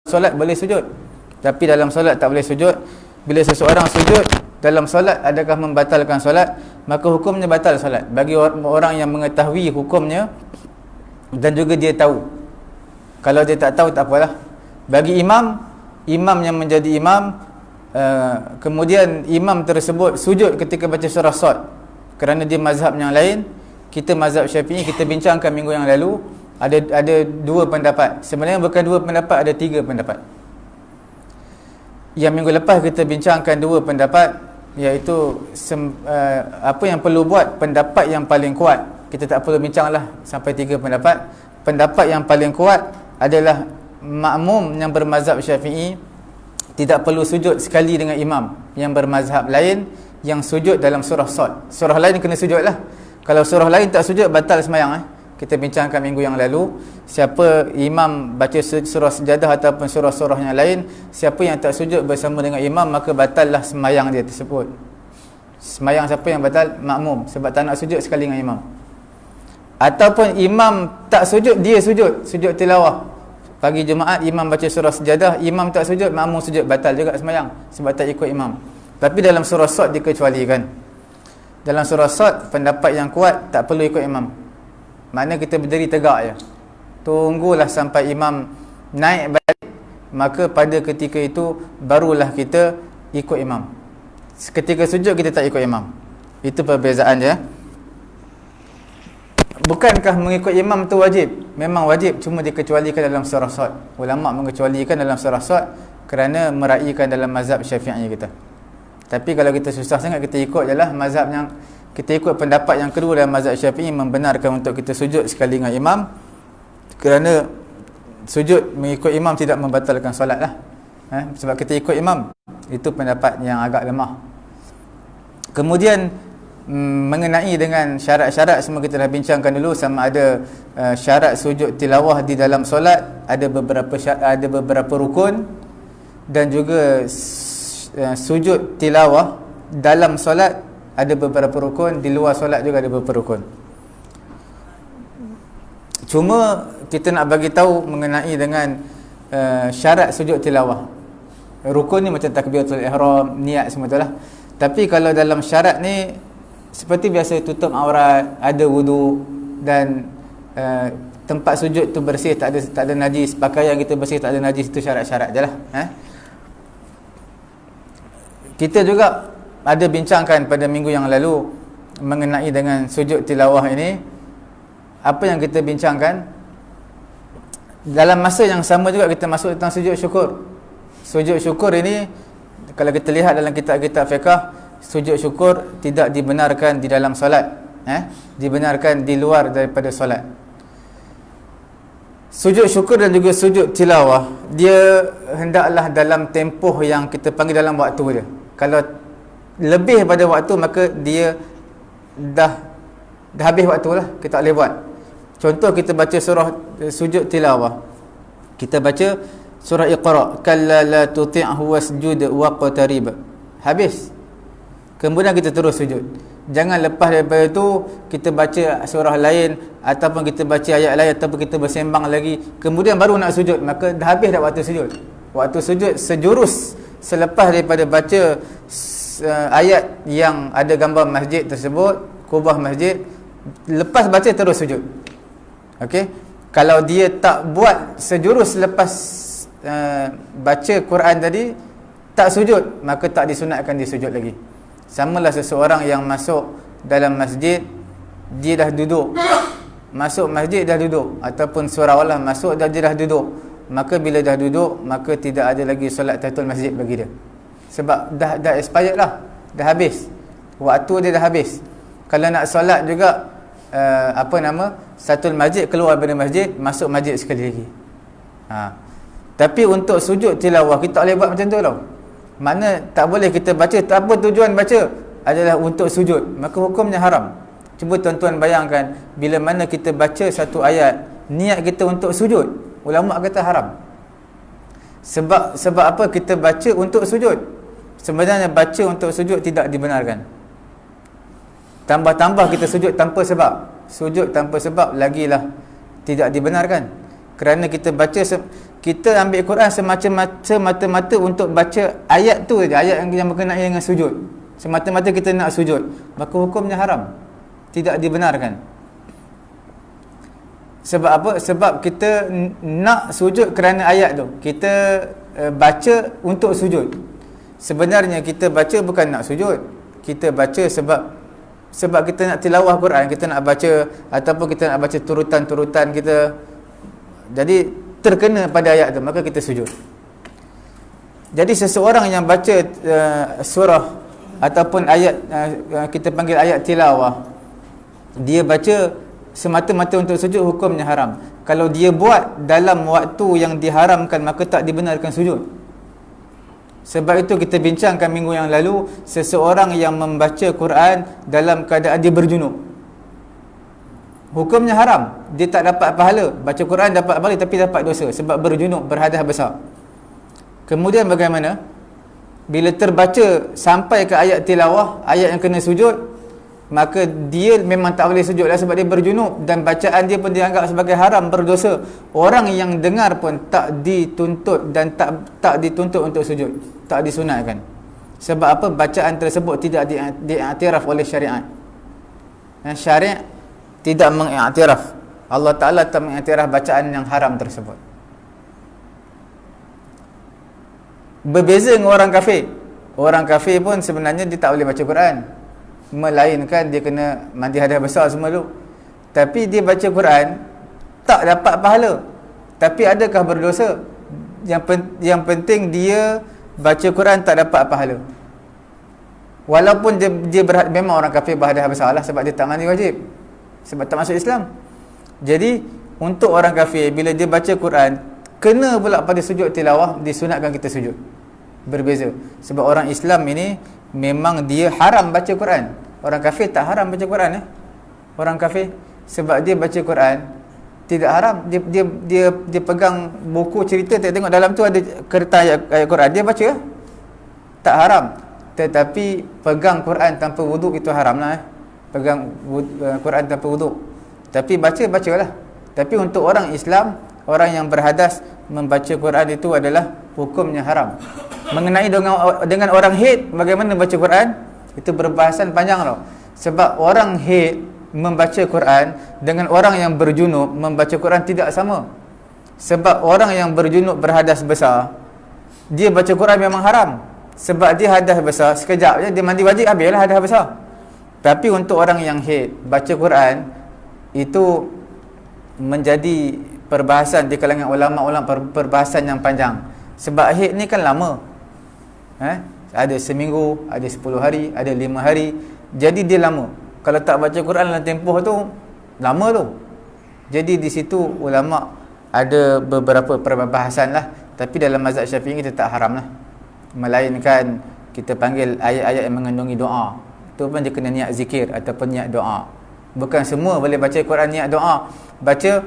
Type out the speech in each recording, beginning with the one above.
solat boleh sujud, tapi dalam solat tak boleh sujud. Bila seseorang sujud dalam solat, adakah membatalkan solat? Maka hukumnya batal solat bagi orang yang mengetahui hukumnya dan juga dia tahu. Kalau dia tak tahu tak apalah. Bagi imam yang menjadi imam, kemudian imam tersebut sujud ketika baca surah Sad, kerana dia mazhab yang lain, kita mazhab Syafi'i, kita bincangkan minggu yang lalu, ada dua pendapat. Sebenarnya bukan dua pendapat, ada tiga pendapat. Yang minggu lepas kita bincangkan dua pendapat, iaitu apa yang perlu buat, pendapat yang paling kuat. Kita tak perlu bincanglah sampai tiga pendapat. Pendapat yang paling kuat adalah makmum yang bermazhab Syafi'i tidak perlu sujud sekali dengan imam yang bermazhab lain yang sujud dalam surah Sad. Surah lain kena sujud lah. Kalau surah lain tak sujud, batal semayang. Kita bincangkan minggu yang lalu, siapa imam baca surah sejadah ataupun surah-surah yang lain, siapa yang tak sujud bersama dengan imam, maka batallah semayang dia tersebut. Semayang siapa yang batal? Makmum, sebab tak nak sujud sekali dengan imam. Ataupun imam tak sujud, dia sujud tilawah. Pagi Jumaat imam baca surah sejadah, imam tak sujud, makmum sujud, batal juga semayang sebab tak ikut imam. Tapi dalam surah Sad dikecualikan. Dalam surah Sad, pendapat yang kuat tak perlu ikut imam. Makna kita berdiri tegak je, tunggulah sampai imam naik balik, maka pada ketika itu barulah kita ikut imam. Ketika sujud kita tak ikut imam. Itu perbezaan je. Bukankah mengikut imam tu wajib? Memang wajib, cuma dikecualikan dalam surah Sad. Ulama mengecualikan dalam surah Sad kerana meraihkan dalam mazhab Syafi'i kita. Tapi kalau kita susah sangat, kita ikut je lah mazhab yang, kita ikut pendapat yang kedua dalam mazhab Syafi'i, membenarkan untuk kita sujud sekali dengan imam, kerana sujud mengikut imam tidak membatalkan solat lah. Sebab kita ikut imam. Itu pendapat yang agak lemah. Kemudian mengenai dengan syarat-syarat, semua kita dah bincangkan dulu. Sama ada syarat sujud tilawah di dalam solat, ada beberapa rukun, dan juga sujud tilawah dalam solat ada beberapa rukun, di luar solat juga ada beberapa rukun. Cuma kita nak bagi tahu mengenai dengan syarat sujud tilawah. Rukun ni macam takbiratul ihram, niat semua tu lah. Tapi kalau dalam syarat ni, seperti biasa, tutup aurat, ada wudu, dan tempat sujud tu bersih, tak ada najis, pakaian kita bersih, tak ada najis. Itu syarat-syarat je lah. Kita juga ada bincangkan pada minggu yang lalu mengenai dengan sujud tilawah ini. Apa yang kita bincangkan, dalam masa yang sama juga kita masuk tentang sujud syukur. Sujud syukur ini, kalau kita lihat dalam kitab-kitab fiqh, sujud syukur tidak dibenarkan di dalam solat, dibenarkan di luar daripada solat. Sujud syukur dan juga sujud tilawah, dia hendaklah dalam tempoh yang kita panggil dalam waktu dia. Kalau lebih pada waktu, maka dia dah habis waktu lah, kita tak boleh buat. Contoh, kita baca surah sujud tilawah, kita baca surah Iqra, kalla la tuti'hu wasjud waqtarib, habis. Kemudian kita terus sujud. Jangan lepas daripada itu kita baca surah lain, ataupun kita baca ayat lain, ataupun kita bersembang lagi, kemudian baru nak sujud, maka dah habis dah waktu sujud. Waktu sujud sejurus selepas daripada baca ayat yang ada gambar masjid tersebut, kubah masjid, lepas baca terus sujud. Okey, kalau dia tak buat sejurus lepas baca Quran tadi, tak sujud, maka tak disunatkan dia sujud lagi. Samalah seseorang yang masuk dalam masjid, dia dah duduk, masuk masjid dah duduk, ataupun surah Allah masuk dia dah duduk, maka bila dah duduk, maka tidak ada lagi solat tahiyatul masjid bagi dia. Sebab dah expired lah, dah habis, waktu dia dah habis. Kalau nak solat juga, satul masjid, keluar daripada masjid, masuk masjid sekali lagi. Tapi untuk sujud tilawah, kita tak boleh buat macam tu tau. Mana tak boleh kita baca, tak apa tujuan baca adalah untuk sujud, maka hukumnya haram. Cuba tuan-tuan bayangkan, bila mana kita baca satu ayat, niat kita untuk sujud, ulama kata haram. Sebab apa kita baca untuk sujud? Sebenarnya baca untuk sujud tidak dibenarkan. Tambah-tambah kita sujud tanpa sebab. Sujud tanpa sebab lagilah tidak dibenarkan. Kerana kita baca kita ambil Quran semata-mata untuk baca ayat tu je, ayat yang berkenaan dengan sujud. Semata-mata kita nak sujud, maka hukumnya haram. Tidak dibenarkan. Sebab apa? Sebab kita nak sujud kerana ayat tu. Kita baca untuk sujud. Sebenarnya kita baca bukan nak sujud. Kita baca sebab kita nak tilawah Quran, kita nak baca ataupun kita nak baca turutan-turutan kita. Jadi terkena pada ayat tu, maka kita sujud. Jadi seseorang yang baca surah ataupun ayat, kita panggil ayat tilawah, dia baca semata-mata untuk sujud, hukumnya haram. Kalau dia buat dalam waktu yang diharamkan, maka tak dibenarkan sujud. Sebab itu kita bincangkan minggu yang lalu, seseorang yang membaca Quran dalam keadaan dia berjunub, hukumnya haram. Dia tak dapat pahala. Baca Quran dapat pahala tapi dapat dosa sebab berjunub, berhadas besar. Kemudian bagaimana? Bila terbaca sampai ke ayat tilawah, ayat yang kena sujud, maka dia memang tak boleh sujud lah sebab dia berjunub, dan bacaan dia pun dianggap sebagai haram, berdosa. Orang yang dengar pun tak dituntut dan tak dituntut untuk sujud, tak disunatkan. Sebab apa? Bacaan tersebut tidak diiktiraf oleh syariat. Syariat tidak mengiktiraf, Allah Ta'ala tak mengiktiraf bacaan yang haram tersebut. Berbeza dengan orang kafir. Orang kafir pun sebenarnya dia tak boleh baca Quran, melainkan dia kena mandi hadas besar semua tu. Tapi dia baca Quran tak dapat pahala, tapi adakah berdosa? Yang penting dia baca Quran tak dapat pahala. Walaupun memang orang kafir berhadas besar lah, sebab dia tak mandi wajib, sebab tak masuk Islam. Jadi untuk orang kafir, bila dia baca Quran kena pula pada sujud tilawah, disunatkan kita sujud. Berbeza. Sebab orang Islam ini memang dia haram baca Quran. Orang kafir tak haram baca Quran. Orang kafir sebab dia baca Quran tidak haram. Dia pegang buku cerita, tengok dalam tu ada kertas ayat Quran, dia baca, tak haram. Tetapi pegang Quran tanpa wuduk itu haram lah. Pegang Quran tanpa wuduk. Tapi bacalah. Tapi untuk orang Islam, orang yang berhadas, membaca Quran itu adalah hukumnya haram. Mengenai dengan orang haid, bagaimana baca Quran, itu berbahasan panjang tau. Sebab orang haid membaca Quran dengan orang yang berjunub membaca Quran tidak sama. Sebab orang yang berjunub berhadas besar, dia baca Quran memang haram. Sebab dia hadas besar, sekejap je dia mandi wajib, habislah hadas besar. Tapi untuk orang yang haid, baca Quran itu menjadi perbahasan di kalangan ulama-ulama, perbahasan yang panjang. Sebab haid ni kan lama. Ada seminggu, ada 10 hari, ada 5 hari. Jadi dia lama. Kalau tak baca Quran dalam tempoh tu, lama tu. Jadi di situ ulama ada beberapa perbahasan lah. Tapi dalam mazhab Syafi'i kita tak haram lah, melainkan kita panggil ayat-ayat yang mengandungi doa. Tu pun dia kena niat zikir ataupun niat doa. Bukan semua boleh baca Quran niat doa. Baca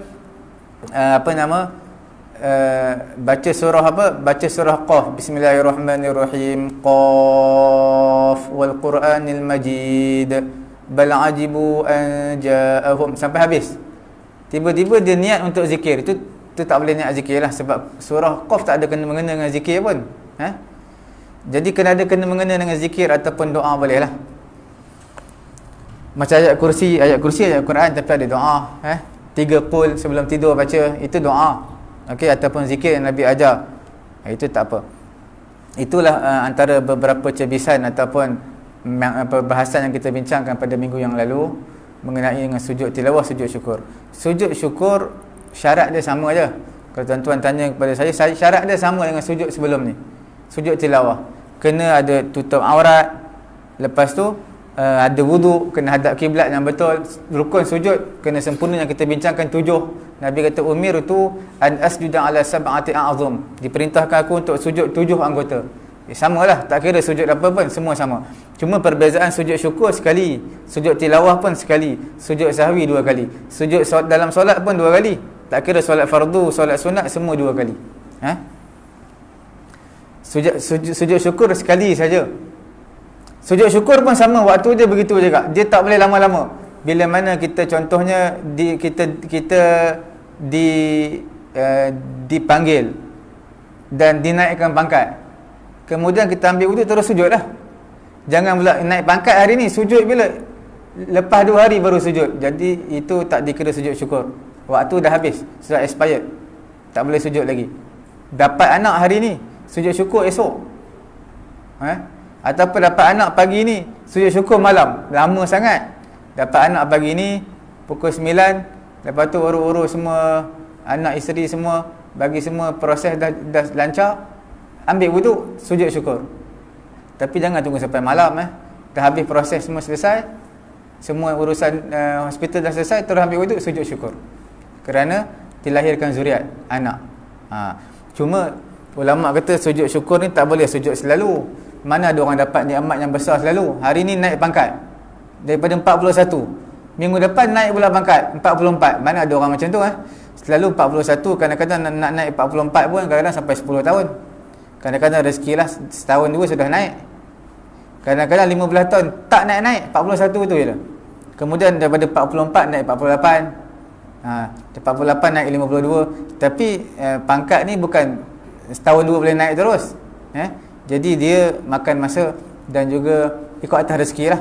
baca surah apa? Baca surah Qaf. Bismillahirrahmanirrahim. Qaf wal Quranil Majid. Bal ajibu an ja'ahum, sampai habis. Tiba-tiba dia niat untuk zikir. Itu tak boleh niat zikir lah, sebab surah Qaf tak ada kena-mengena dengan zikir pun. Jadi kena ada kena-mengena dengan zikir ataupun doa boleh lah. Macam ayat kursi ayat Quran tapi ada doa. 3 qul sebelum tidur baca, itu doa. Okey, ataupun zikir yang Nabi ajar, itu tak apa. Itulah antara beberapa cebisan ataupun perbahasan yang kita bincangkan pada minggu yang lalu mengenai dengan sujud tilawah, sujud syukur. Sujud syukur syarat dia sama aja. Kalau tuan-tuan tanya kepada saya, syarat dia sama dengan sujud sebelum ni. Sujud tilawah kena ada tutup aurat, lepas tu ada wuduk, kena hadap kiblat yang betul, rukun sujud kena sempurna yang kita bincangkan 7. Nabi kata umir tu an asjuda ala sab'ati a'zum, diperintahkan aku untuk sujud 7 anggota. Samalah, tak kira sujud apa pun, semua sama. Cuma perbezaan sujud syukur sekali, sujud tilawah pun sekali, sujud sahwi 2 kali, sujud dalam solat pun 2 kali. Tak kira solat fardu, solat sunat, semua 2 kali. Sujud syukur sekali saja. Sujud syukur pun sama, waktu dia begitu juga. Dia tak boleh lama-lama. Bila mana kita contohnya kita dipanggil dan dinaikkan pangkat, kemudian kita ambil wuduk terus sujud lah. Jangan pula naik pangkat hari ni, sujud bila? Lepas 2 hari baru sujud. Jadi itu tak dikira sujud syukur. Waktu dah habis, sudah expired, tak boleh sujud lagi. Dapat anak hari ni, sujud syukur esok. Ataupun dapat anak pagi ni, sujud syukur malam. Lama sangat. Dapat anak pagi ni pukul 9, lepas tu urus-urus semua anak isteri semua, bagi semua proses dah lancar, ambil wuduk, sujud syukur. Tapi jangan tunggu sampai malam. Dah habis proses semua selesai, semua urusan hospital dah selesai, terus ambil wuduk, sujud syukur. Kerana dilahirkan zuriat, anak. Cuma ulama kata sujud syukur ni tak boleh sujud selalu. Mana ada orang dapat nikmat yang besar selalu. Hari ni naik pangkat daripada 41, minggu depan naik pula pangkat 44. Mana ada orang macam tu. Selalu 41, kadang-kadang nak naik 44 pun kadang-kadang sampai 10 tahun. Kadang-kadang rezeki lah setahun 2 sudah naik. Kadang-kadang 15 tahun tak naik-naik, 41 tu je lah. Kemudian daripada 44 naik 48, 48 naik 52. Tapi pangkat ni bukan setahun 2 boleh naik terus. Jadi dia makan masa dan juga ikut atas rezeki lah.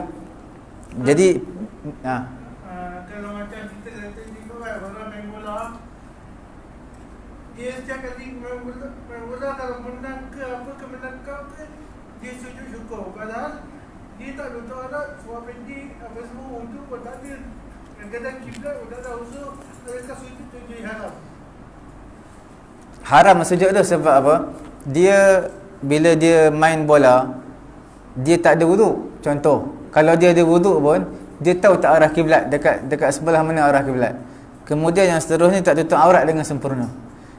Jadi kalau macam kita kata ni orang main bola, dia setiap kali main bola kalau menang ke apa, kemenang ke, dia sujud syukur. Padahal dia tak tutup aurat, suara pendek apa semua untuk pun tak ada. Kadang-kadang kiblat pun tak ada usul, mereka sujud tu jadi haram. Haram sujud tu sebab apa? Dia bila dia main bola, dia tak ada wuduk. Contoh, kalau dia ada wuduk pun, dia tahu tak arah kiblat, dekat sebelah mana arah kiblat. Kemudian yang seterusnya tak tutup aurat dengan sempurna.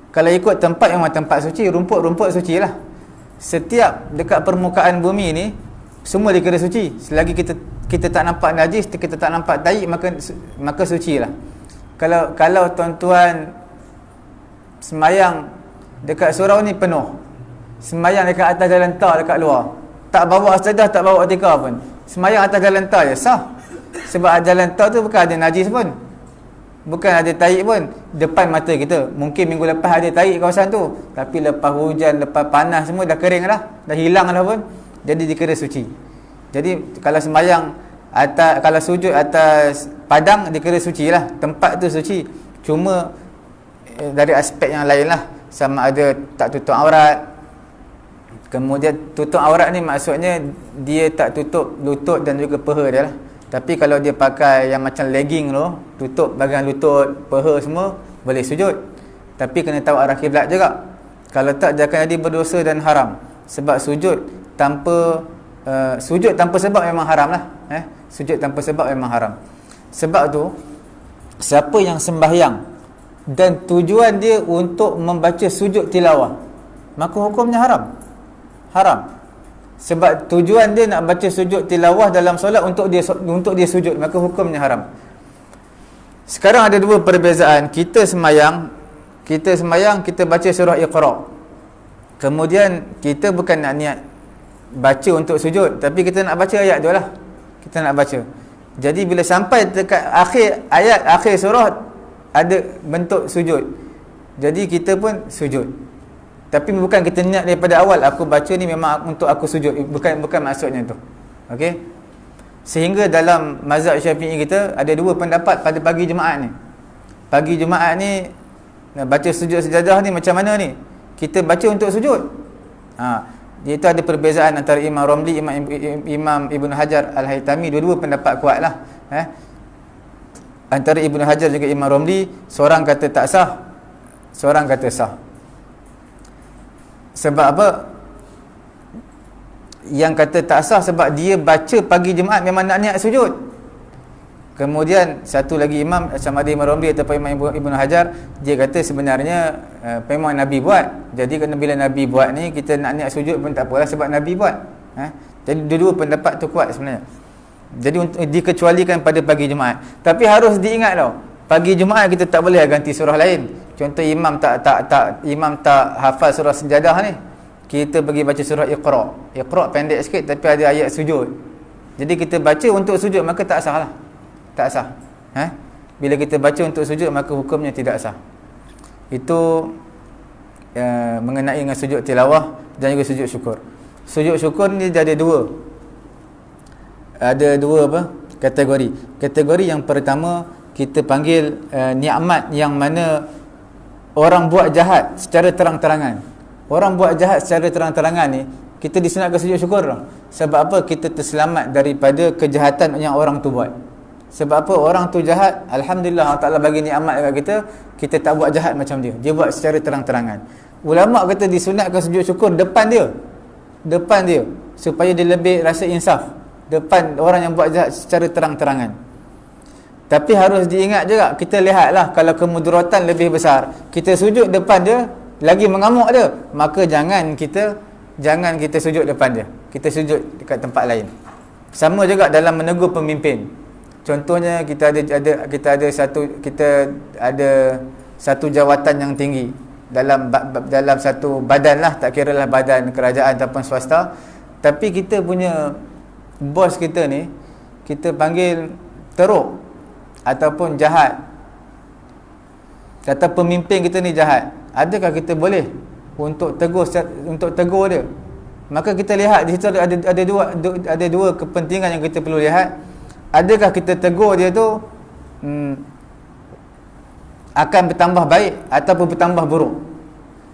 Kalau ikut tempat yang tempat suci, rumput suci lah. Setiap dekat permukaan bumi ni semua dikira suci. Selagi kita tak nampak najis, kita tak nampak tahi, maka suci lah. Kalau tuan-tuan semayang dekat surau ni penuh, semayang dekat atas jalan tar dekat luar, tak bawa sajadah, tak bawa tikar pun, semayang atas jalan tar je, sah. Sebab jalan tar tu bukan ada najis pun, bukan ada tahi pun depan mata kita. Mungkin minggu lepas ada tahi kawasan tu, tapi lepas hujan, lepas panas semua dah kering dah hilang dah pun, jadi dikira suci. Jadi kalau semayang atas, kalau sujud atas padang dikira suci lah, tempat tu suci. Cuma dari aspek yang lain lah, sama ada tak tutup aurat. Kemudian tutup aurat ni maksudnya dia tak tutup lutut dan juga paha dia lah. Tapi kalau dia pakai yang macam legging tu, tutup bahagian lutut, paha semua, boleh sujud. Tapi kena tahu arah kiblat juga. Kalau tak, dia akan jadi berdosa dan haram. Sebab sujud tanpa sebab memang haram lah. Sujud tanpa sebab memang haram. Sebab tu, siapa yang sembahyang dan tujuan dia untuk membaca sujud tilawah, maka hukumnya haram. Sebab tujuan dia nak baca sujud tilawah dalam solat untuk dia sujud, maka hukumnya haram. Sekarang ada dua perbezaan. Kita semayang, kita baca surah Iqra. Kemudian kita bukan nak niat baca untuk sujud, tapi kita nak baca ayat tu lah. Kita nak baca. Jadi bila sampai dekat akhir surah, ada bentuk sujud, jadi kita pun sujud. Tapi bukan kita niat daripada awal, aku baca ni memang untuk aku sujud. Bukan maksudnya tu. Okey. Sehingga dalam mazhab Syafi'i kita ada dua pendapat pada pagi Jumaat ni. Pagi Jumaat ni baca sujud sejadah ni macam mana ni? Kita baca untuk sujud. Itu ada perbezaan antara Imam Romli, Imam Ibn Hajar Al-Haytami. Dua-dua pendapat kuat lah. Antara Ibn Hajar juga Imam Romli, seorang kata tak sah, seorang kata sah. Sebab apa? Yang kata tak sah sebab dia baca pagi Jumaat memang nak niat sujud. Kemudian satu lagi imam, sama ada Imam Romli ataupun Imam Ibn Hajar, dia kata sebenarnya memang Nabi buat. Jadi bila Nabi buat ni, kita nak niat sujud pun tak apalah sebab Nabi buat. Jadi dua-dua pendapat tu kuat sebenarnya. Jadi dikecualikan pada pagi Jumaat. Tapi harus diingat tau, pagi Jumaat kita tak boleh ganti surah lain. Contoh imam tak hafal surah Sejadah ni, kita pergi baca surah Iqra pendek sikit tapi ada ayat sujud. Jadi kita baca untuk sujud, maka tak sah lah. Tak sah. Bila kita baca untuk sujud, maka hukumnya tidak sah. Itu mengenai dengan sujud tilawah dan juga sujud syukur. Sujud syukur ni ada dua. Ada dua kategori. Kategori yang pertama kita panggil nikmat yang mana orang buat jahat secara terang-terangan. Orang buat jahat secara terang-terangan ni kita disunatkan sujud syukur. Sebab apa? Kita terselamat daripada kejahatan yang orang tu buat. Sebab apa? Orang tu jahat, alhamdulillah Allah Taala bagi nikmat dekat kita, kita tak buat jahat macam dia. Dia buat secara terang-terangan. Ulama kata disunatkan sujud syukur depan dia. Depan dia supaya dia lebih rasa insaf depan orang yang buat jahat secara terang-terangan. Tapi harus diingat juga, kita lihatlah kalau kemudaratan lebih besar, kita sujud depan dia lagi mengamuk dia, maka jangan kita sujud depan dia. Kita sujud dekat tempat lain. Sama juga dalam menegur pemimpin. Contohnya kita ada satu jawatan yang tinggi dalam satu badan lah, tak kira lah badan kerajaan ataupun swasta, tapi kita punya bos kita ni kita panggil teruk ataupun jahat, kata pemimpin kita ni jahat, adakah kita boleh untuk tegur dia? Maka kita lihat di situ ada dua kepentingan yang kita perlu lihat. Adakah kita tegur dia tu akan bertambah baik ataupun bertambah buruk?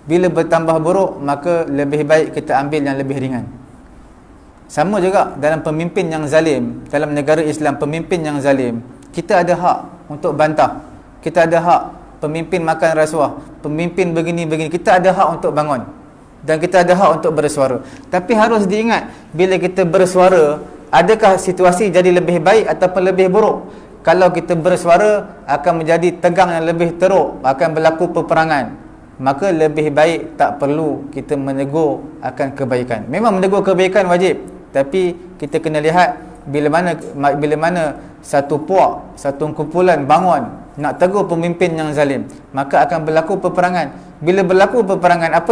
Bila bertambah buruk, maka lebih baik kita ambil yang lebih ringan. Sama juga dalam pemimpin yang zalim, dalam negara Islam, pemimpin yang zalim, kita ada hak untuk bantah. Kita ada hak. Pemimpin makan rasuah, pemimpin begini, kita ada hak untuk bangun. Dan kita ada hak untuk bersuara. Tapi harus diingat, bila kita bersuara, adakah situasi jadi lebih baik ataupun lebih buruk? Kalau kita bersuara, akan menjadi tegang yang lebih teruk, akan berlaku peperangan. Maka lebih baik tak perlu kita menegur akan kebaikan. Memang menegur kebaikan wajib, tapi kita kena lihat bila mana satu puak, satu kumpulan bangun nak tegur pemimpin yang zalim, maka akan berlaku peperangan. Bila berlaku peperangan, apa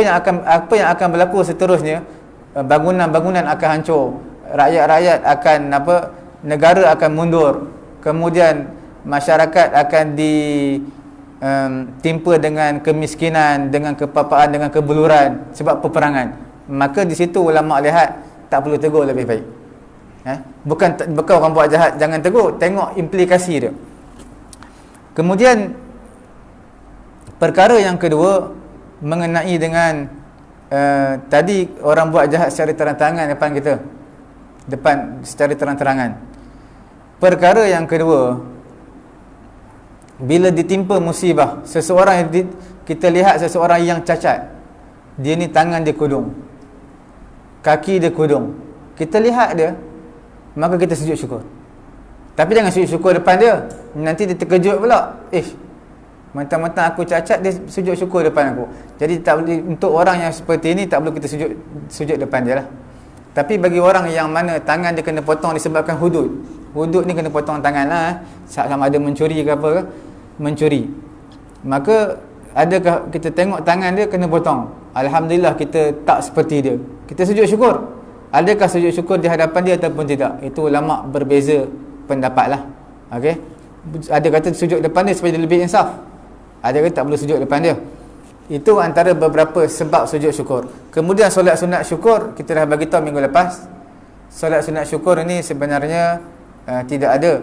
yang akan berlaku seterusnya? Bangunan-bangunan akan hancur, rakyat-rakyat akan negara akan mundur, kemudian masyarakat akan ditimpa dengan kemiskinan, dengan kepapaan, dengan kebuluran sebab peperangan. Maka di situ ulama lihat tak perlu tegur, lebih baik. Bukan orang buat jahat jangan tegur, tengok implikasi dia. Kemudian perkara yang kedua mengenai dengan tadi orang buat jahat secara terang-terangan depan secara terang-terangan. Perkara yang kedua, bila ditimpa musibah, kita lihat seseorang yang cacat, dia ni tangan dia kudung, kaki dia kudung, kita lihat dia, maka kita sujud syukur. Tapi jangan sujud syukur depan dia, nanti dia terkejut pula, mentang-mentang aku cacat, dia sujud syukur depan aku. Jadi tak boleh, untuk orang yang seperti ini tak perlu kita sujud depan dia lah. Tapi bagi orang yang mana tangan dia kena potong disebabkan hudud ni kena potong tangan lah, sama ada mencuri ke apa ke, mencuri, maka adakah kita tengok tangan dia kena potong, alhamdulillah kita tak seperti dia, kita sujud syukur. Adakah sujud syukur di hadapan dia ataupun tidak? Itu ulama berbeza pendapat lah. Okay? Ada kata sujud depan dia supaya dia lebih insaf, ada kata tak perlu sujud depan dia. Itu antara beberapa sebab sujud syukur. Kemudian solat sunat syukur, kita dah bagi tahu minggu lepas. Solat sunat syukur ini sebenarnya tidak ada,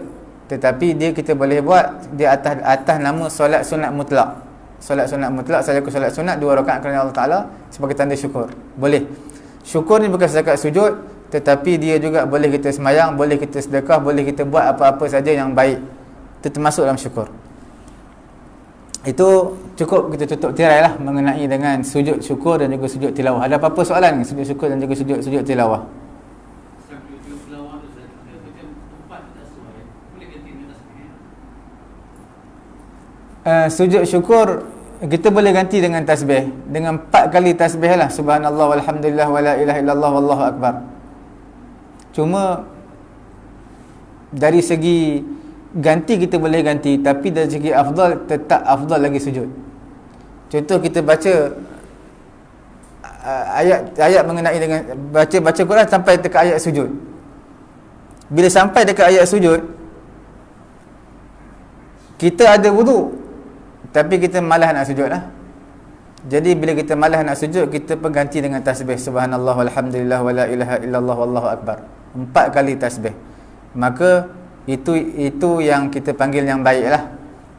tetapi kita boleh buat di atas nama solat sunat mutlak. Solat sunat mutlak, saya solat sunat 2 rakaat kerana Allah Taala sebagai tanda syukur. Boleh. Syukur ni bukan setakat sujud, tetapi dia juga boleh kita semayang, boleh kita sedekah, boleh kita buat apa-apa saja yang baik. Itu termasuk dalam syukur. Itu cukup kita tutup tirai lah mengenai dengan sujud syukur dan juga sujud tilawah. Ada apa-apa soalan sujud syukur dan juga sujud tilawah? Sujud syukur kita boleh ganti dengan tasbih, dengan 4 kali tasbih lah, subhanallah walhamdulillah wala ilaha illallah wallahu akbar. Cuma dari segi ganti kita boleh ganti, tapi dari segi afdal tetap afdal lagi sujud. Contoh kita baca ayat mengenai dengan baca Quran sampai dekat ayat sujud. Bila sampai dekat ayat sujud, kita ada wudu, tapi kita malas nak sujud lah. Jadi bila kita malas nak sujud, kita pengganti dengan tasbih subhanallah walhamdulillah wala ilaha illallah wallahu akbar. 4 kali tasbih. Maka itu yang kita panggil yang baiklah.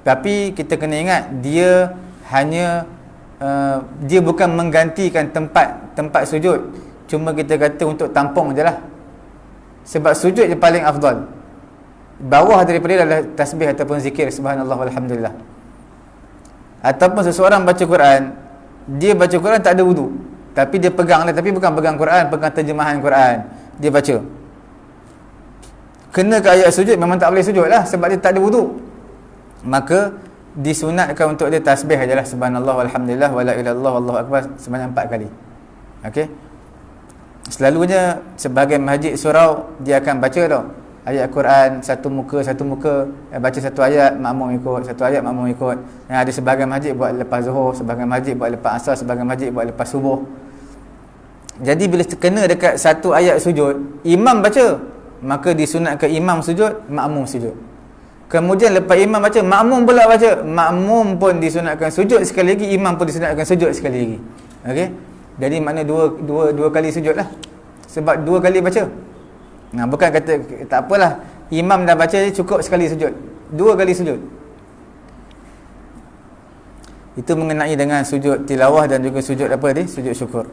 Tapi kita kena ingat dia hanya dia bukan menggantikan tempat sujud. Cuma kita kata untuk tampung je lah. Sebab sujud je paling afdal. Bawah daripada adalah tasbih ataupun zikir subhanallah walhamdulillah. Ataupun seseorang baca Quran, dia baca Quran tak ada wudu, tapi dia pegang lah, tapi bukan pegang Quran, pegang terjemahan Quran, dia baca. Kena ke ayat sujud, memang tak boleh sujud lah sebab dia tak ada wudu. Maka disunatkan untuk dia tasbih ajalah subhanallah walhamdulillah wala ilaha illallah wallahu akbar sebanyak 4 kali. Okey. Selalunya sebagai masjid surau dia akan baca tau ayat Quran satu muka, baca satu ayat makmum ikut, satu ayat makmum ikut. Ada sebahagian masjid buat lepas zuhur, sebahagian masjid buat lepas asar, sebahagian masjid buat lepas subuh. Jadi bila kena dekat satu ayat sujud, imam baca, maka disunatkan imam sujud, makmum sujud. Kemudian lepas imam baca, makmum pula baca. Makmum pun disunatkan sujud sekali lagi, imam pun disunatkan sujud sekali lagi. Okey. Jadi makna dua kali sujud lah. Sebab 2 kali baca. Nah, bukan kata tak apalah, imam dah baca cukup sekali sujud. 2 kali sujud. Itu mengenai dengan sujud tilawah dan juga sujud apa tadi? Sujud syukur.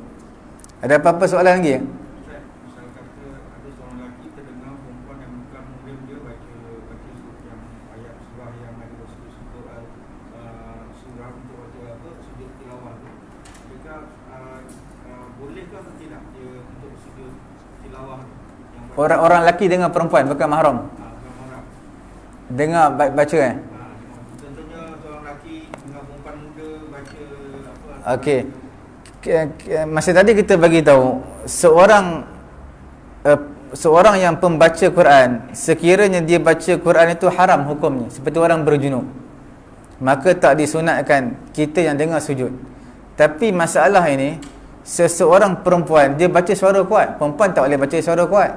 Ada apa-apa soalan lagi ya? Misal kata ada seorang lelaki terdengar perempuan yang bukan muhrim dia baca yang ayat surah yang ada sujud syukur, surah untuk baca apa? Sujud tilawah tu. Adakah bolehkah atau tidak dia untuk sujud tilawah tu? Orang lelaki dengar perempuan bukan mahram. Dengar baca Contohnya seorang lelaki dengar perempuan muda baca apa? Okey. Masa tadi kita bagi tahu seorang yang pembaca Quran, sekiranya dia baca Quran itu haram hukumnya, seperti orang berjunub, maka tak disunatkan kita yang dengar sujud. Tapi masalah ini, seseorang perempuan dia baca suara kuat, perempuan tak boleh baca suara kuat.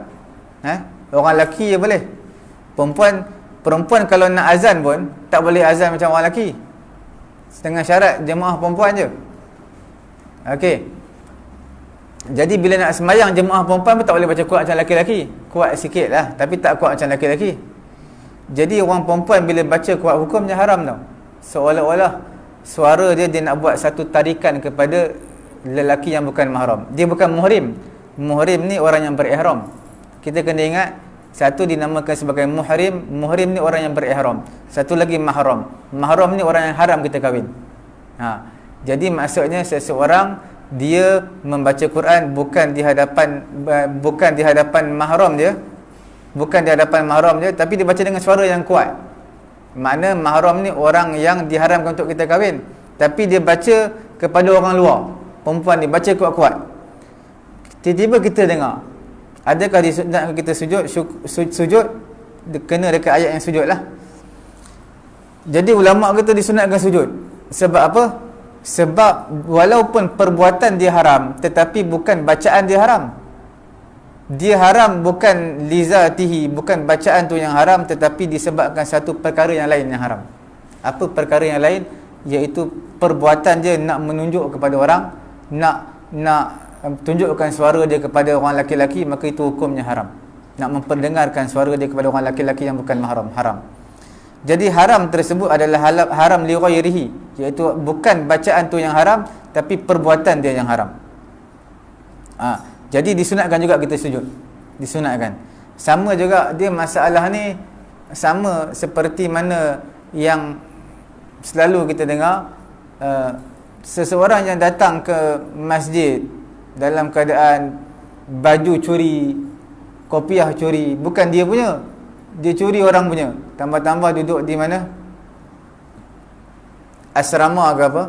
Orang lelaki je boleh. Perempuan kalau nak azan pun tak boleh azan macam orang lelaki, dengan syarat jemaah perempuan je. Okey. Jadi bila nak sembahyang jemaah perempuan pun tak boleh baca kuat macam lelaki-lelaki. Kuat sikit lah, tapi tak kuat macam lelaki-lelaki. Jadi orang perempuan bila baca kuat hukumnya haram tau. Seolah-olah suara dia nak buat satu tarikan kepada lelaki yang bukan mahram. Dia bukan muhrim. Muhrim ni orang yang berihram. Kita kena ingat, satu dinamakan sebagai muhrim. Muhrim ni orang yang berihram. Satu lagi mahram. Mahram ni orang yang haram kita kahwin. Jadi maksudnya seseorang dia membaca Quran bukan di hadapan mahram dia, tapi dia baca dengan suara yang kuat. Makna mahram ni orang yang diharamkan untuk kita kahwin, tapi dia baca kepada orang luar. Perempuan ni baca kuat-kuat. Tiba-tiba kita dengar. Adakah disunatkan kita sujud? Kena dekat ayat yang sujud lah. Jadi ulama kata disunatkan sujud. Sebab apa? Sebab walaupun perbuatan dia haram, tetapi bukan bacaan dia haram. Dia haram bukan lizatihi, bukan bacaan tu yang haram, tetapi disebabkan satu perkara yang lain yang haram. Apa perkara yang lain? Iaitu perbuatan dia nak menunjuk kepada orang, nak tunjukkan suara dia kepada orang lelaki-lelaki, maka itu hukumnya haram. Nak memperdengarkan suara dia kepada orang lelaki-lelaki yang bukan mahram, haram. Jadi haram tersebut adalah haram li ghairihi, iaitu bukan bacaan tu yang haram, tapi perbuatan dia yang haram. Jadi disunatkan juga kita sujud. Disunatkan. Sama juga dia masalah ni sama seperti mana yang selalu kita dengar, seseorang yang datang ke masjid dalam keadaan baju curi, kopiah curi, bukan dia punya, dia curi orang punya. Tambah-tambah duduk di mana? Asrama ke apa?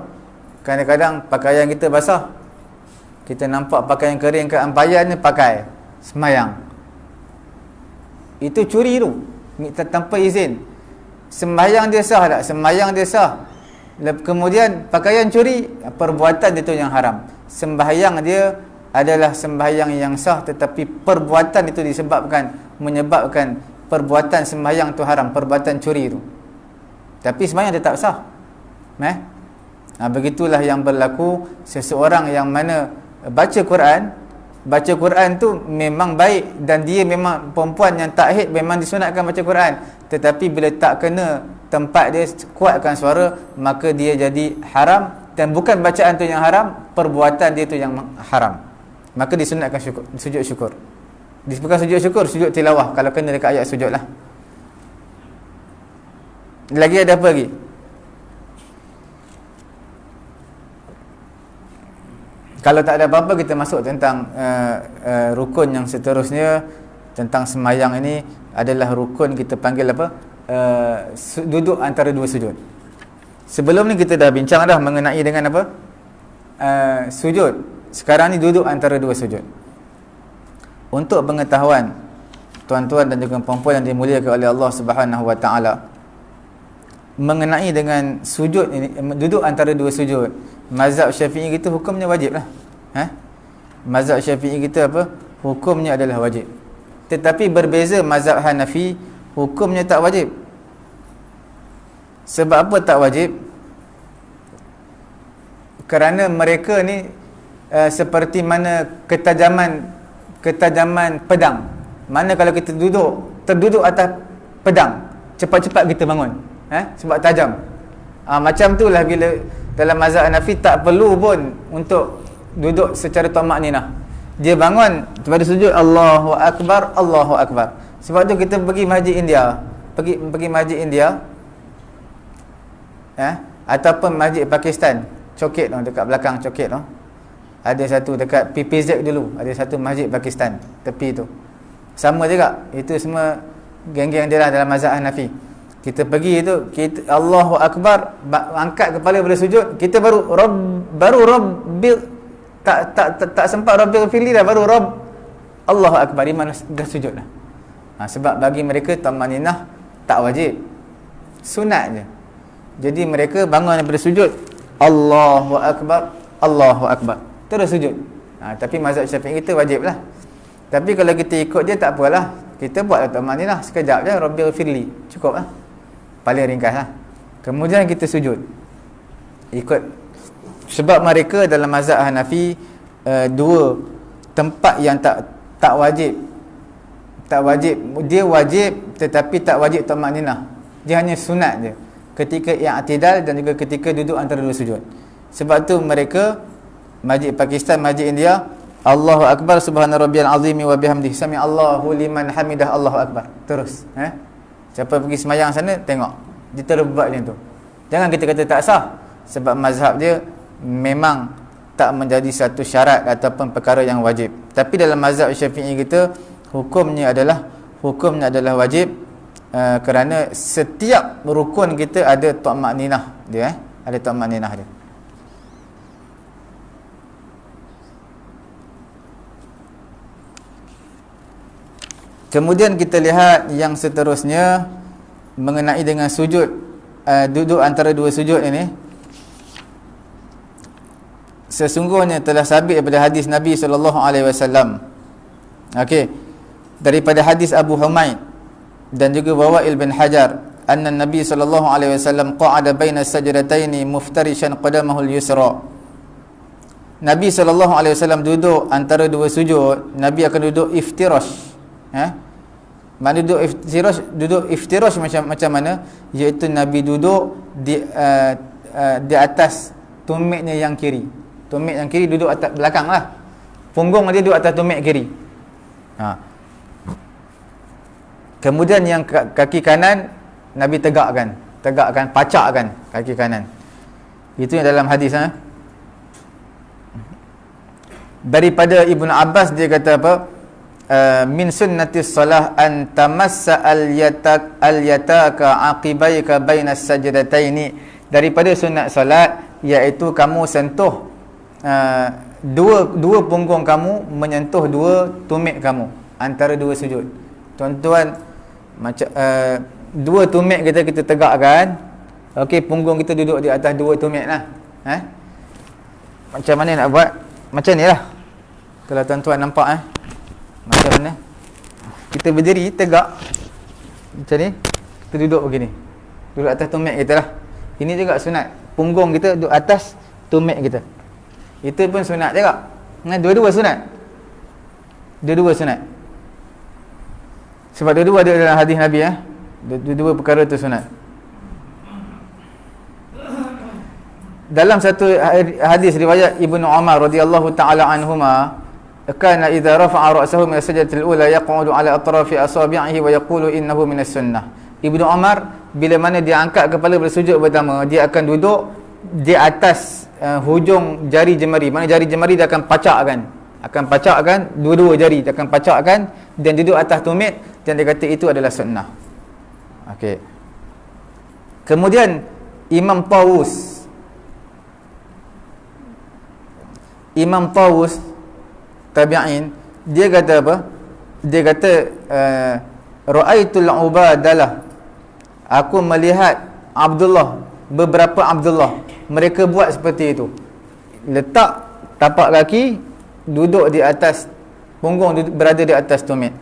Kadang-kadang pakaian kita basah, kita nampak pakaian kering ke ampayan ni pakai semayang. Itu curi tu, tanpa izin. Sembahyang dia sah tak? Sembahyang dia sah. Kemudian pakaian curi, perbuatan dia tu yang haram. Sembahyang dia adalah sembahyang yang sah, tetapi perbuatan itu menyebabkan perbuatan sembahyang tu haram, perbuatan curi tu. Tapi sembahyang dia tak sah. Begitulah yang berlaku seseorang yang mana baca Quran tu memang baik, dan dia memang perempuan yang tak haid memang disunatkan baca Quran, tetapi bila tak kena tempat dia kuatkan suara, maka dia jadi haram. Dan bukan bacaan tu yang haram, perbuatan dia tu yang haram, maka disunatkan sujud syukur. Bukan sujud syukur, sujud tilawah kalau kena dekat ayat sujud lah. Lagi ada apa lagi? Kalau tak ada apa-apa, kita masuk tentang rukun yang seterusnya. Tentang semayang ini adalah rukun kita panggil apa? Duduk antara dua sujud. Sebelum ni kita dah bincang dah mengenai dengan apa? Sujud. Sekarang ni duduk antara dua sujud. Untuk pengetahuan tuan-tuan dan juga puan-puan yang dimuliakan oleh Allah Subhanahu Wa Taala, mengenai dengan sujud ini, duduk antara dua sujud, mazhab Syafi'i kita hukumnya wajib lah. Mazhab Syafi'i kita apa? Hukumnya adalah wajib. Tetapi berbeza mazhab Hanafi, hukumnya tak wajib. Sebab apa tak wajib? Kerana mereka ni seperti mana ketajaman pedang. Mana kalau kita terduduk atas pedang, cepat-cepat kita bangun. Sebab tajam. Macam itulah bila dalam mazhab Hanafi tak perlu pun untuk duduk secara tamakninah. Dia bangun pada sujud, Allahu Akbar, Allahu Akbar. Sebab tu kita pergi masjid India, pergi masjid India, ataupun masjid Pakistan, Coket tu, dekat belakang Coket tu ada satu, dekat PPZ dulu ada satu masjid Pakistan tepi tu, sama juga. Itu semua geng-geng dia lah dalam mazhab Hanafi. Kita pergi tu, kita Allahu Akbar, angkat kepala pada sujud, kita baru Rabbil, tak sempat Rabbil fili dah, baru Rabb, Allahu Akbar, iman dah sujud dah. Sebab bagi mereka tamakninah tak wajib, sunat je. Jadi mereka bangun daripada sujud, Allahu Akbar, Allahu Akbar, terus sujud. Tapi mazhab Syafi'i kita wajib lah. Tapi kalau kita ikut dia tak apalah, kita buat tamakninah sekejap je, Rabbil firli, cukup lah, paling ringkas lah. Kemudian kita sujud ikut. Sebab mereka dalam mazhab Hanafi dua tempat yang tak wajib. Dia wajib tetapi tak wajib tamakninah. Dia hanya sunat je, ketika i'tidal dan juga ketika duduk antara dua sujud. Sebab tu mereka masjid Pakistan, masjid India, Allahu Akbar, subhana rabbiyal azimi wa bihamdihi, sami Allahu liman hamidah, Allahu Akbar, terus. Siapa pergi semayang sana, tengok dia terus buat macam tu. Jangan kita kata tak sah, sebab mazhab dia memang tak menjadi satu syarat ataupun perkara yang wajib. Tapi dalam mazhab Syafi'i kita hukumnya adalah wajib, kerana setiap rukun kita ada tamakninah dia, ada tamakninah dia. Kemudian kita lihat yang seterusnya mengenai dengan sujud, duduk antara dua sujud ini. Sesungguhnya telah sabit daripada hadis Nabi SAW. Okey, daripada hadis Abu Humaid dan juga Wawail bin Hajar, anna Nabi SAW qa'ada baina sajdataini muftarishan qadamahu al-yusra. Nabi SAW duduk antara dua sujud. Nabi akan duduk iftirash. Mana duduk iftirash macam mana? Iaitu Nabi duduk di atas tumiknya yang kiri. Tumik yang kiri duduk atas belakang lah. Punggung dia duduk atas tumik kiri. Kemudian yang kaki kanan Nabi tegakkan, pacakkan kaki kanan. Itu yang dalam hadis. Daripada Ibnu Abbas dia kata apa? Min sunnatis salah an tamassa al-yataka aqibaika bainas sajdataini. Daripada sunat salat iaitu kamu sentuh dua punggung kamu menyentuh dua tumit kamu antara dua sujud. Tuan-tuan, macam dua tumit kita tegakkan. Okey, punggung kita duduk di atas dua tumit lah. Macam mana nak buat? Macam ni lah. Kalau tuan-tuan nampak macam mana? Kita berdiri tegak macam ni, kita duduk begini, duduk atas tumit kita lah. Ini juga sunat. punggung kita, duduk atas tumit kita. Itu pun sunat juga. Dua-dua sunat. Dua-dua sunat. Sebab dua-dua ada dalam hadis Nabi Dua-dua perkara tu sunat. Dalam satu hadis riwayat Ibnu Umar radhiyallahu taala anhuma, kana idza rafa'a ra'sahu min as-sajdatil ula yaq'udu ala atrafi asabi'ihi wa yaqulu innahu minas sunnah. Ibnu Umar bila mana dia angkat kepala bersujud pertama, dia akan duduk di atas hujung jari jemari. Mana jari jemari dia akan pacakkan dua-dua jari dia akan pacakkan dan duduk atas tumit, dan dia kata itu adalah sunnah. Okey. Kemudian Imam Tawus tabi'in, dia kata apa? Dia kata ra'aitul ubadalah, aku melihat beberapa Abdullah, mereka buat seperti itu. Letak tapak kaki, duduk di atas punggung, berada di atas tumit.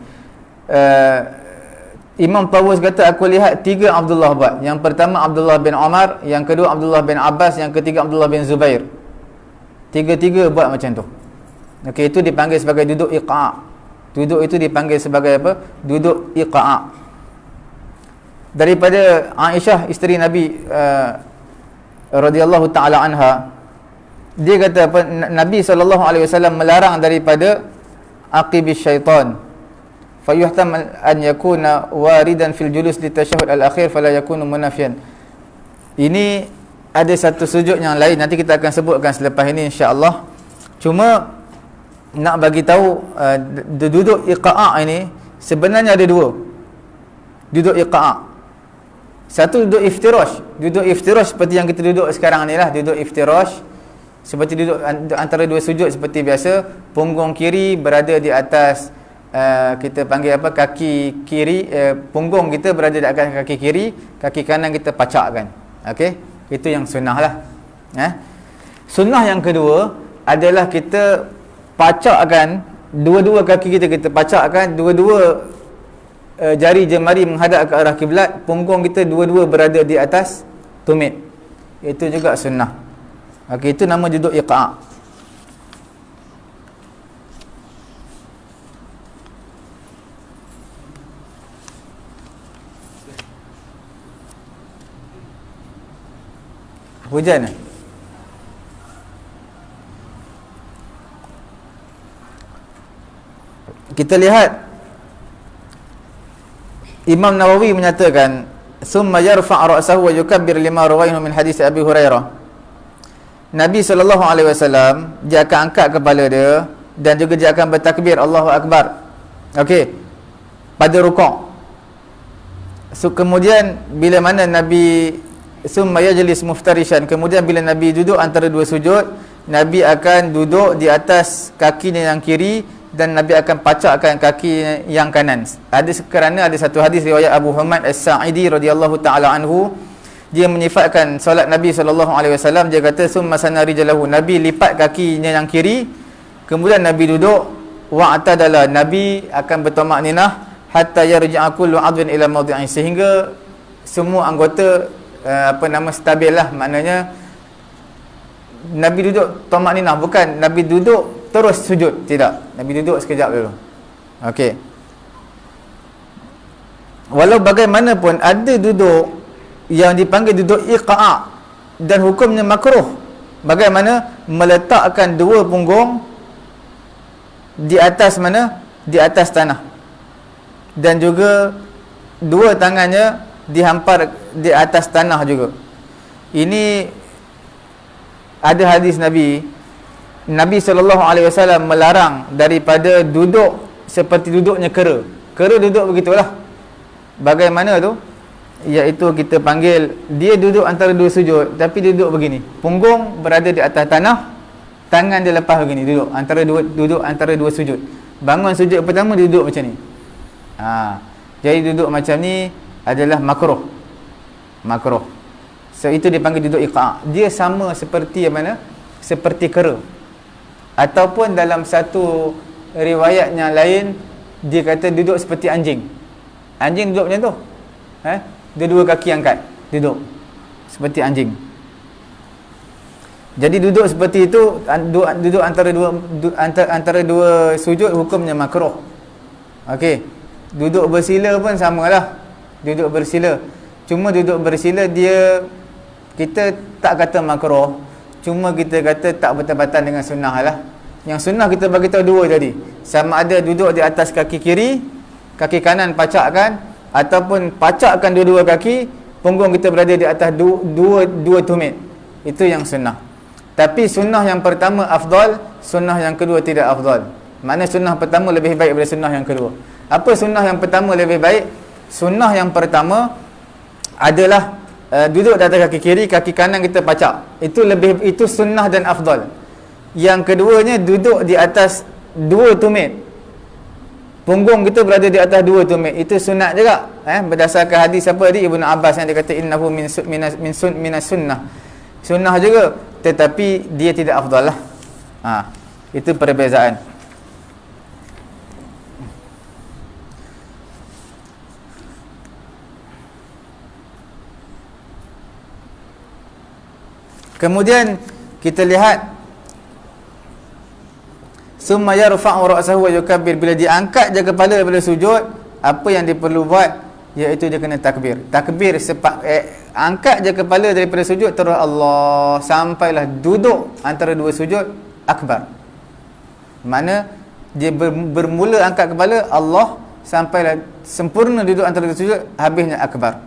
Imam Tawus kata aku lihat 3 Abdullah buat. Yang pertama Abdullah bin Umar, yang kedua Abdullah bin Abbas, yang ketiga Abdullah bin Zubair. Tiga-tiga buat macam tu. Okey, itu dipanggil sebagai duduk iqa'. Duduk itu dipanggil sebagai apa? Duduk iqa'. Daripada Aisyah isteri Nabi radhiyallahu taala anha, dia kata apa? Nabi SAW melarang daripada aqibis syaitan. Fayuhtam an yakuna waridan fil julus li tashahhud al-akhir fala yakunu munafiyan. Ini ada satu sujud yang lain, nanti kita akan sebutkan selepas ini insya-Allah. Cuma nak bagi tahu duduk iqa' ini sebenarnya ada dua. Duduk iqa'. Satu duduk iftirash. Duduk iftirash seperti yang kita duduk sekarang ni lah, duduk iftirash. Seperti duduk antara dua sujud seperti biasa, punggung kiri berada di atas kita panggil apa, kaki kiri, punggung kita berada di atas kaki kiri, kaki kanan kita pacakkan. Okey, itu yang sunnah lah. Sunnah yang kedua adalah kita pacakkan dua-dua kaki kita pacakkan, dua-dua jari jemari menghadap ke arah kiblat, punggung kita dua-dua berada di atas tumit. Itu juga sunnah. Okey, itu nama duduk iqa'. Hujan. Kita lihat Imam Nawawi menyatakan summa yarfa' ra'sahu wa yukabbir lima rawaihu min hadis Abi Hurairah. Nabi SAW dia akan angkat kepala dia dan juga dia akan bertakbir Allahu Akbar. Okey, pada rukuk. Kemudian bila mana Nabi summa yajlis muftarishan, kemudian bila Nabi duduk antara dua sujud, Nabi akan duduk di atas kakinya yang kiri dan Nabi akan pacakkan kaki yang kanan. Kerana ada satu hadis riwayat Abu Humaid As-Sa'idi radhiyallahu taala anhu, dia menyifatkan solat Nabi SAW. Dia kata summa sanari jalahu, Nabi lipat kakinya yang kiri, kemudian Nabi duduk, wa'tadala, Nabi akan bertamak ninah hatta yarji'a kullu 'adwin ila mawdi'i, sehingga semua anggota stabil lah. Maknanya Nabi duduk tamak ninah, bukan Nabi duduk terus sujud, tidak. Nabi duduk sekejap dulu. Okey. Walau bagaimanapun ada duduk yang dipanggil duduk iqa' dan hukumnya makruh. Bagaimana? Meletakkan dua punggung di atas mana? Di atas tanah. Dan juga dua tangannya dihampar di atas tanah juga. Ini ada hadis Nabi SAW melarang daripada duduk seperti duduknya kera. Kera duduk begitulah. Bagaimana tu? Iaitu kita panggil dia duduk antara dua sujud tapi duduk begini. Punggung berada di atas tanah, tangan dia lepas begini, duduk antara dua sujud. Bangun sujud pertama duduk macam ni. Jadi duduk macam ni adalah makruh. So itu dipanggil duduk iqa'. Dia sama seperti mana? Seperti kera. Ataupun dalam satu riwayat yang lain dia kata duduk seperti anjing. Anjing duduk macam tu. Dia dua kaki angkat, duduk seperti anjing. Jadi duduk seperti itu, duduk antara dua sujud hukumnya makruh. Okey. Duduk bersila pun samalah. Duduk bersila. Cuma duduk bersila kita tak kata makruh. Cuma kita kata tak bertepatan dengan sunnah lah. Yang sunnah kita bagi tahu dua tadi. Sama ada duduk di atas kaki kiri, kaki kanan pacakkan, ataupun pacakkan dua-dua kaki, punggung kita berada di atas dua tumit. Itu yang sunnah. Tapi sunnah yang pertama afdal, sunnah yang kedua tidak afdal. Makna sunnah pertama lebih baik daripada sunnah yang kedua. Apa sunnah yang pertama lebih baik? Sunnah yang pertama adalah duduk di atas kaki kiri, kaki kanan kita pacak. Itu sunnah dan afdal. Yang keduanya duduk di atas dua tumit. Punggung kita berada di atas dua tumit. Itu sunat juga. Berdasarkan hadis apa tadi Ibnu Abbas yang dia kata innahu minas sunnah. Sunnah juga, tetapi dia tidak afdal lah. Itu perbezaan. Kemudian kita lihat summa yarfa'u ra'sahu wa yukabbir. Bila diangkat je kepala daripada sujud, apa yang dia perlu buat? Iaitu dia kena takbir. Takbir angkat je kepala daripada sujud terus Allah sampailah duduk antara dua sujud akbar. Mana dia bermula angkat kepala Allah sampailah sempurna duduk antara dua sujud, habisnya akbar.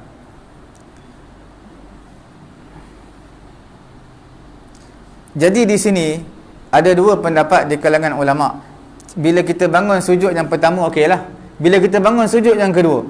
Jadi di sini ada dua pendapat di kalangan ulama. Bila kita bangun sujud yang pertama okeylah. Bila kita bangun sujud yang kedua.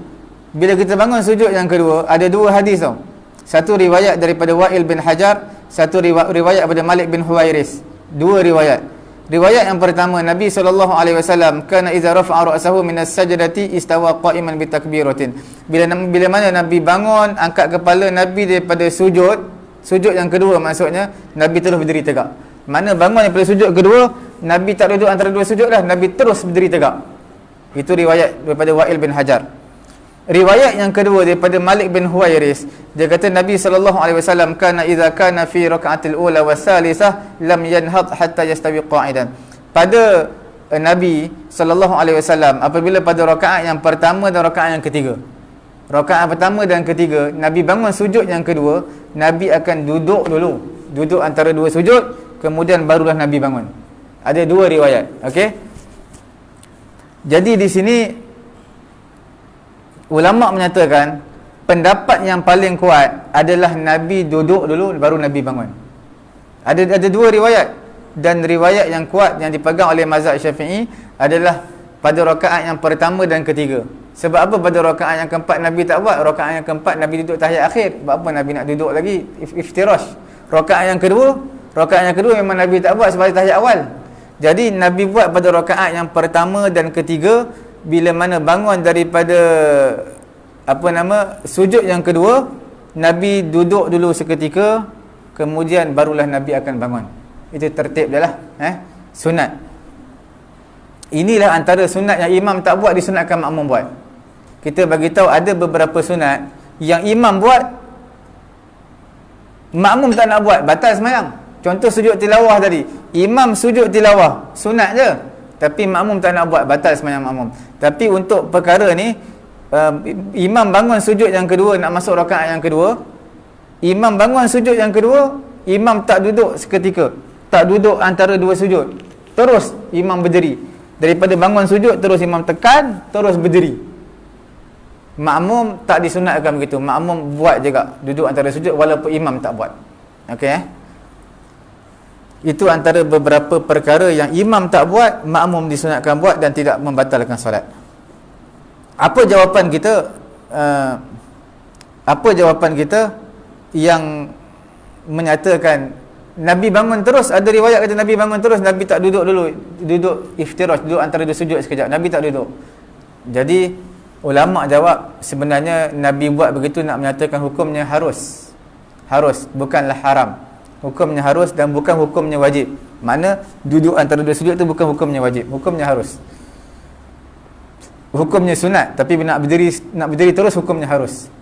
Bila kita bangun sujud yang kedua, ada dua hadis tau. Satu riwayat daripada Wa'il bin Hajar, satu riwayat daripada Malik bin Huwairis. Dua riwayat. Riwayat yang pertama, Nabi SAW kana iza rafa'a ra'sahu minas sajdati istawa qa'iman bi takbiratin. Bila mana Nabi bangun angkat kepala Nabi daripada sujud yang kedua, maksudnya Nabi terus berdiri tegak. Mana bangun daripada sujud kedua, Nabi tak duduk antara dua sujud dah, Nabi terus berdiri tegak. Itu riwayat daripada Wa'il bin Hajar. Riwayat yang kedua daripada Malik bin Huwairis, dia kata Nabi SAW kana idza kana fi raka'atil ula wa salisah lam yanhad hatta yastawi qa'idan. Pada Nabi SAW apabila pada rakaat yang pertama dan rakaat yang ketiga. Rakaat pertama dan ketiga, Nabi bangun sujud yang kedua, Nabi akan duduk dulu. Duduk antara dua sujud, kemudian barulah Nabi bangun. Ada dua riwayat, okey? Jadi di sini ulama menyatakan pendapat yang paling kuat adalah Nabi duduk dulu baru Nabi bangun. Ada dua riwayat, dan riwayat yang kuat yang dipegang oleh mazhab Syafi'i adalah pada rakaat yang pertama dan ketiga. Sebab apa pada rakaat yang keempat Nabi tak buat? Rakaat yang keempat Nabi duduk tahiyat akhir. Sebab apa Nabi nak duduk lagi iftirash? Rakaat yang kedua memang Nabi tak buat sebab tahiyat awal. Jadi Nabi buat pada rakaat yang pertama dan ketiga. Bila mana bangun daripada sujud yang kedua, Nabi duduk dulu seketika, kemudian barulah Nabi akan bangun. Itu tertib dia lah, sunat. Inilah antara sunat yang imam tak buat disunatkan makmum buat. Kita bagi tahu ada beberapa sunat yang imam buat, makmum tak nak buat, batal sembahyang. Contoh sujud tilawah tadi, imam sujud tilawah sunat je, tapi makmum tak nak buat, batal sembahyang makmum. Tapi untuk perkara ni, imam bangun sujud yang kedua, nak masuk rakaat yang kedua, imam bangun sujud yang kedua, imam tak duduk seketika, tak duduk antara dua sujud, terus imam berdiri. Daripada bangun sujud terus imam tekan, terus berdiri. Makmum tak disunatkan begitu. Makmum buat juga, duduk antara sujud walaupun imam tak buat. Okey, Itu antara beberapa perkara yang imam tak buat, makmum disunatkan buat dan tidak membatalkan solat. Apa jawapan kita? Apa jawapan kita yang menyatakan Nabi bangun terus? Ada riwayat kata Nabi bangun terus, Nabi tak duduk dulu, duduk iftirash, duduk antara dua sujud sekejap, Nabi tak duduk. Jadi ulama jawab, sebenarnya Nabi buat begitu nak menyatakan hukumnya harus, bukanlah haram. Hukumnya harus dan bukan hukumnya wajib. Mana duduk antara dua sujud itu bukan hukumnya wajib, hukumnya harus. Hukumnya sunat, tapi nak berdiri terus hukumnya harus.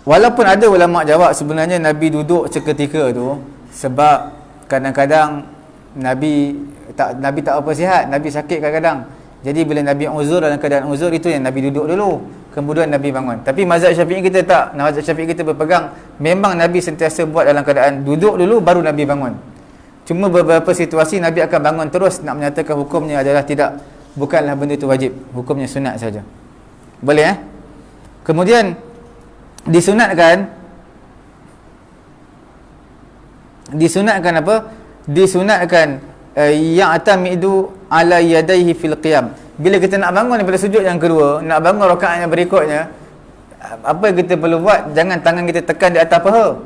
Walaupun ada ulama jawab sebenarnya Nabi duduk seketika tu sebab kadang-kadang Nabi tak apa sihat, Nabi sakit kadang-kadang. Jadi bila Nabi uzur, dalam keadaan uzur itu yang Nabi duduk dulu, kemudian Nabi bangun. Tapi mazhab Syafi'i kita tak. Mazhab Syafi'i kita berpegang memang Nabi sentiasa buat dalam keadaan duduk dulu baru Nabi bangun. Cuma beberapa situasi Nabi akan bangun terus, nak menyatakan hukumnya adalah tidak, bukanlah benda itu wajib, hukumnya sunat saja. Boleh Kemudian disunatkan apa? Disunatkan ya'tamidu ala yadayhi fil qiyam. Bila kita nak bangun daripada sujud yang kedua, nak bangun rakaat yang berikutnya, apa yang kita perlu buat? Jangan tangan kita tekan di atas paha.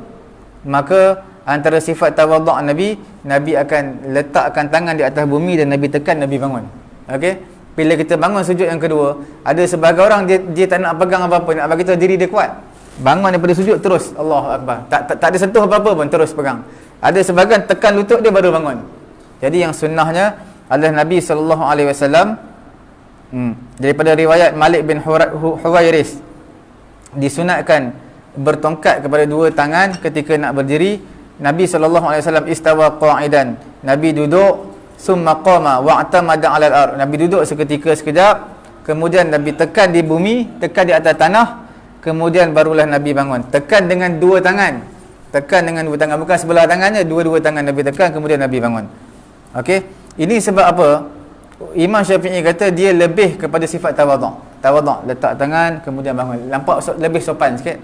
Maka antara sifat tawaduk Nabi akan letakkan tangan di atas bumi dan Nabi tekan, Nabi bangun. Okey. Bila kita bangun sujud yang kedua, ada sebagai orang dia tak nak pegang apa-apa, nak bagi tahu diri dia kuat. Bangun daripada sujud terus Allahu Akbar. Tak ada sentuh apa-apa pun, terus pegang. Ada sebahagian tekan lutut dia baru bangun. Jadi yang sunnahnya adalah Nabi SAW daripada riwayat Malik bin Huwairis, disunatkan bertongkat kepada dua tangan ketika nak berdiri. Nabi SAW istawa qa'idan, Nabi duduk, summa qama wa'tamada 'alal ard, Nabi duduk seketika sekejap, kemudian Nabi tekan di bumi, tekan di atas tanah, kemudian barulah Nabi bangun. Tekan dengan dua tangan, bukan sebelah tangannya, dua-dua tangan Nabi tekan, kemudian Nabi bangun. Okey, ini sebab apa? Imam Syafi'i kata dia lebih kepada sifat tawaduk, letak tangan kemudian bangun, nampak lebih sopan sikit.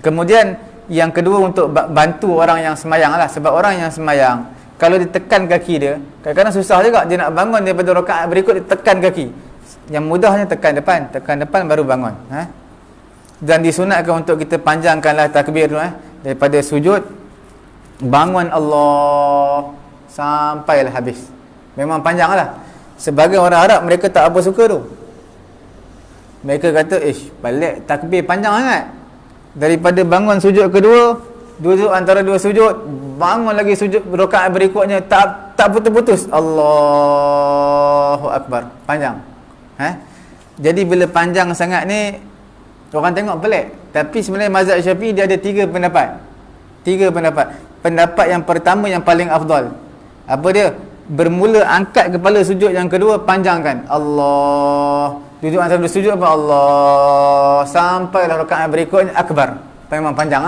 Kemudian yang kedua untuk bantu orang yang semayang lah, sebab orang yang semayang kalau dia tekan kaki dia, kadang-kadang susah juga dia nak bangun daripada rakaat berikut, dia tekan kaki. Yang mudahnya tekan depan baru bangun. Dan disunatkan untuk kita panjangkanlah takbir tu daripada sujud, bangun Allah sampailah habis. Memang panjanglah. Sebagai orang Arab, mereka tak apa suka tu. Mereka kata, balik takbir panjang sangat. Daripada bangun sujud kedua, duduk antara dua sujud, bangun lagi sujud rakaat berikutnya, tak putus-putus. Allahu Akbar. Panjang. Jadi bila panjang sangat ni, orang tengok pelik. Tapi sebenarnya mazhab Syafi'i dia ada tiga pendapat. Pendapat yang pertama yang paling afdal. Apa dia? Bermula angkat kepala sujud yang kedua, panjangkan Allah. Duduk antara dua sujud apa? Allah. Sampailah rakaat berikutnya akbar. Memang panjang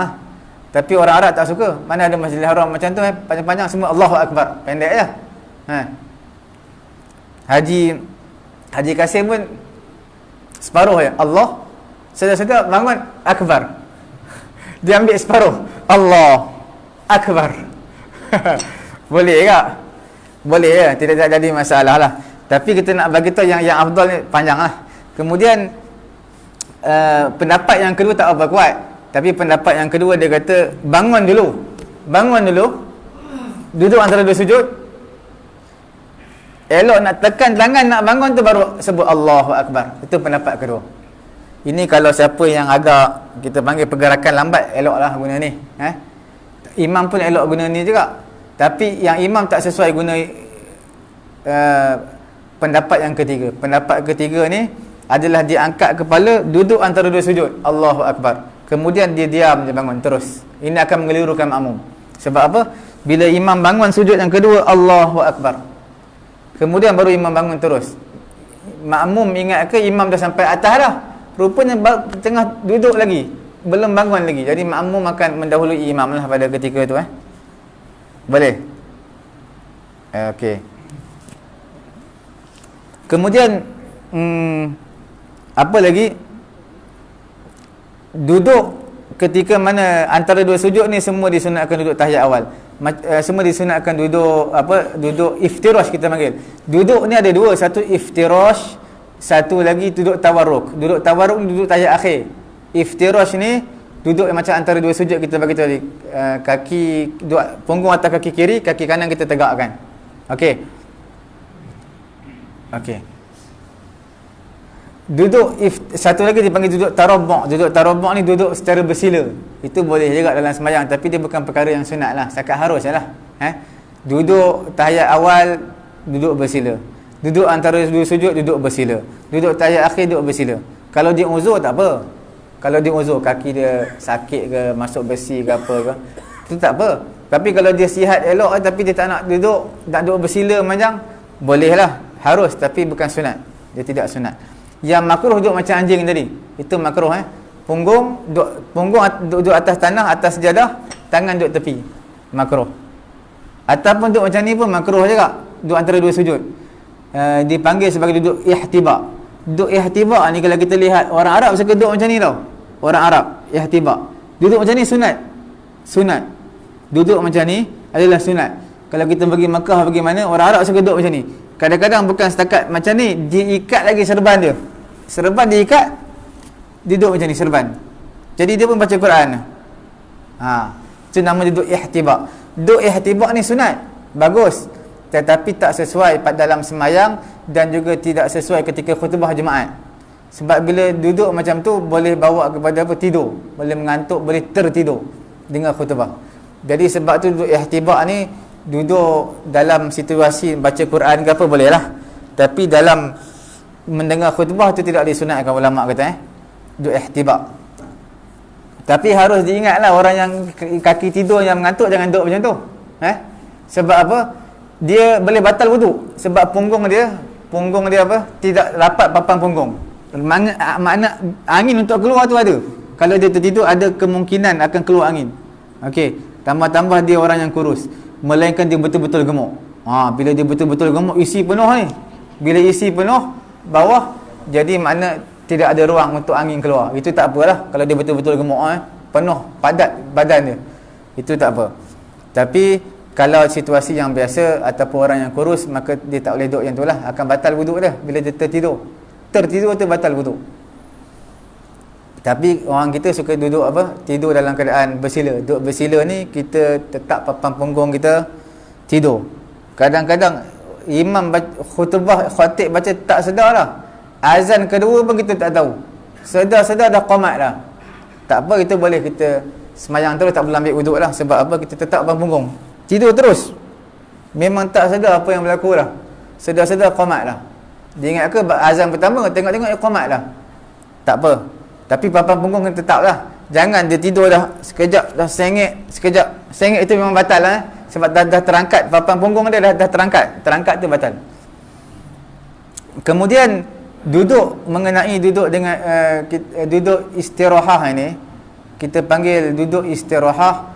Tapi orang Arab tak suka. Mana ada Masjidil Haram macam tu panjang-panjang semua Allahu Akbar. Pendek je. Haji Kasim pun separuh je. Allah. Sedar-sedar bangun akbar. Dia ambil separuh. Allah Akbar. Boleh tak? Boleh ya, tidak jadi masalah lah. Tapi kita nak bagi tahu yang afdal ni panjang lah. Kemudian pendapat yang kedua tak apa kuat. Tapi pendapat yang kedua dia kata bangun dulu. Duduk antara dua sujud. Elok nak tekan tangan nak bangun tu baru sebut Allahu Akbar. Itu pendapat kedua. Ini kalau siapa yang agak kita panggil pergerakan lambat, eloklah guna ni. Imam pun elok guna ni juga. Tapi yang imam tak sesuai guna pendapat yang ketiga. Pendapat ketiga ni adalah dia angkat kepala, duduk antara dua sujud, Allahu Akbar. Kemudian dia diam, dia bangun terus. Ini akan mengelirukan makmum. Sebab apa? Bila imam bangun sujud yang kedua, Allahu Akbar. Kemudian baru imam bangun terus. Makmum ingat ke imam dah sampai atas dah? Rupanya tengah duduk lagi, belum bangun lagi. Jadi makmum akan mendahului imam lah pada ketika tu. Boleh? Okey. Kemudian apa lagi? Duduk ketika mana antara dua sujud ni semua disunatkan duduk tahiyat awal. Semua disunatkan duduk duduk iftirash kita panggil. Duduk ni ada dua, satu iftirash, satu lagi duduk tawarruk. Duduk tawarruk ni duduk tahiyat akhir. Iftirash ni duduk macam antara dua sujud kita bagi tahu, kaki punggung atas kaki kiri, kaki kanan kita tegakkan. Okey. Satu lagi dipanggil duduk tarabbu'. Duduk tarabbu' ni duduk secara bersila. Itu boleh juga dalam sembahyang, tapi dia bukan perkara yang sunat lah, setakat harus lah. Duduk tahiyat awal duduk bersila. Duduk antara dua sujud duduk bersila. Duduk tahiyat akhir duduk bersila. Kalau dia uzur tak apa. Kalau dia uzur, kaki dia sakit ke, masuk besi ke apa ke, itu tak apa. Tapi kalau dia sihat elok tapi dia tak nak duduk bersila panjang, bolehlah, harus, tapi bukan sunat. Dia tidak sunat. Yang makruh duduk macam anjing tadi, itu makruh. Punggung duduk atas tanah, atas sejadah, tangan duduk tepi, makruh. Ataupun duduk macam ni pun makruh juga, duduk antara dua sujud. Dipanggil sebagai duduk ihtiba. Duduk ihtiba ni kalau kita lihat orang Arab suka duduk macam ni tau. Orang Arab ihtiba. Duduk macam ni sunat. Duduk macam ni adalah sunat. Kalau kita pergi Mekah, pergi mana, orang Arab suka duduk macam ni. Kadang-kadang bukan setakat macam ni, diikat lagi serban dia. Serban diikat, duduk macam ni serban. Jadi dia pun baca Quran. Itu nama duduk ihtiba. Duduk ihtiba ni sunat, bagus, tetapi tak sesuai pada dalam semayang dan juga tidak sesuai ketika khutbah Jumaat. Sebab bila duduk macam tu boleh bawa kepada apa? Tidur, boleh mengantuk, boleh tertidur dengar khutbah. Jadi sebab tu duduk ihtiba ni, duduk dalam situasi baca Quran ke apa boleh lah, tapi dalam mendengar khutbah tu tidak disunatkan, ulama kata duduk ihtiba. Tapi harus diingatlah, orang yang kaki tidur yang mengantuk jangan duduk macam tu. Sebab apa? Dia boleh batal wuduk. Sebab punggung dia apa? Tidak rapat papan punggung. Makna angin untuk keluar tu ada. Kalau dia tertidur ada kemungkinan akan keluar angin. Okey, tambah-tambah dia orang yang kurus, melainkan dia betul-betul gemuk. Bila dia betul-betul gemuk, isi penuh ni. Bila isi penuh bawah, jadi makna tidak ada ruang untuk angin keluar. Itu tak apalah. Kalau dia betul-betul gemuk, penuh, padat badan dia, itu tak apa. Tapi kalau situasi yang biasa ataupun orang yang kurus, maka dia tak boleh duduk yang tu lah, akan batal wuduk dia. Bila dia tertidur tu batal wuduk. Tapi orang kita suka duduk apa? Tidur dalam keadaan bersila. Duduk bersila ni, kita tetap papan punggung kita, tidur. Kadang-kadang imam khutbah, khatib baca tak sedar lah, azan kedua pun kita tak tahu, sedar-sedar dah qamat dah. Tak apa, kita boleh kita semayang terus, tak perlu ambil wuduk lah. Sebab apa? Kita tetap papan punggung, tidur terus. Memang tak sedar apa yang berlaku lah, sedar-sedar qamat lah. Dia ingat ke azan pertama, tengok-tengok qamat lah, tak apa. Tapi papan punggung kena tetap lah. Jangan dia tidur dah sekejap, dah sekejap sengit, itu memang batal lah. Sebab dah terangkat, papan punggung dia dah terangkat tu batal. Kemudian duduk mengenai duduk dengan duduk istirahah ini, kita panggil duduk istirahah,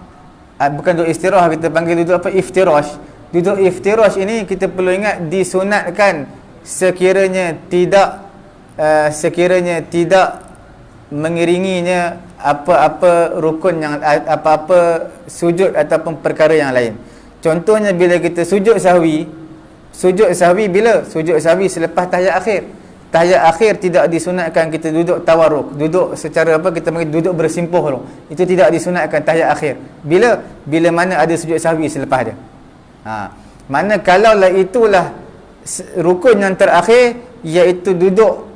bukan duduk istirahah, kita panggil duduk apa? Iftirash. Duduk iftirash ini kita perlu ingat disunatkan sekiranya tidak mengiringinya apa-apa rukun yang apa-apa sujud ataupun perkara yang lain. Contohnya bila kita sujud sahwi bila? Sujud sahwi selepas tahiyat akhir. Tahiyat akhir tidak disunatkan kita duduk tawarruk, duduk secara apa, kita panggil duduk bersimpuh tu. Itu tidak disunatkan tahiyat akhir. Bila mana ada sujud sahwi selepas dia. Mana kalaulah itulah rukun yang terakhir, iaitu duduk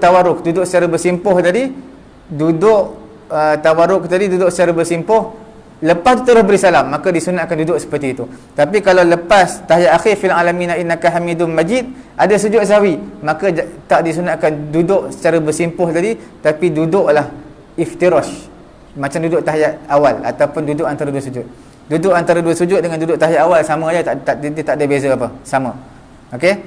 tawarruk, duduk secara bersimpuh tadi, tawarruk tadi, duduk secara bersimpuh, lepas tu terus beri salam, maka disunatkan duduk seperti itu. Tapi kalau lepas tahiyat akhir fil alamina innaka hamidum majid ada sujud sahwi, maka tak disunatkan duduk secara bersimpuh tadi, tapi duduklah iftirash, macam duduk tahiyat awal ataupun duduk antara dua sujud. Duduk antara dua sujud dengan duduk tahiyat awal sama aja, dia tak ada beza apa, sama. Okey.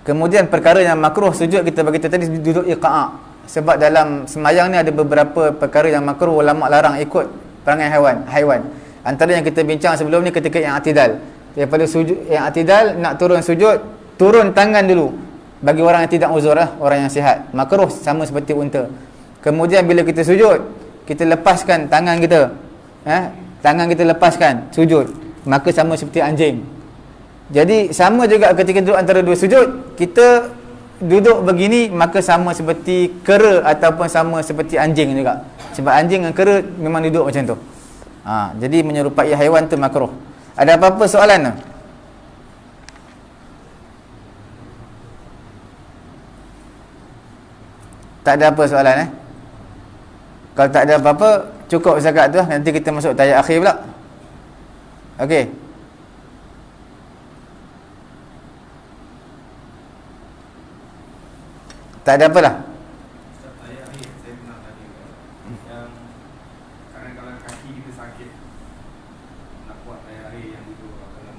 Kemudian perkara yang makruh sujud, kita bagi tadi duduk iqa'a. Sebab dalam semayang ni ada beberapa perkara yang makruh, ulama larang ikut perangai haiwan. Antara yang kita bincang sebelum ni ketika yang i'tidal. Daripada sujud yang i'tidal nak turun sujud, turun tangan dulu. Bagi orang yang tidak uzur lah, orang yang sihat, makruh sama seperti unta. Kemudian bila kita sujud, kita lepaskan tangan kita. Tangan kita lepaskan sujud, maka sama seperti anjing. Jadi sama juga ketika duduk antara dua sujud, kita duduk begini, maka sama seperti kera ataupun sama seperti anjing juga. Sebab anjing dan kera memang duduk macam tu. Jadi menyerupai haiwan tu makruh. Ada apa-apa soalan tu? Tak ada apa soalan Kalau tak ada apa-apa, cukup zakat tu lah. Nanti kita masuk tahiyat akhir pula. Okey. Tak ada apalah. Ustaz, saya pernah tanya yang kadang-kadang kaki kita sakit, nak buat tayar air yang duduk dalam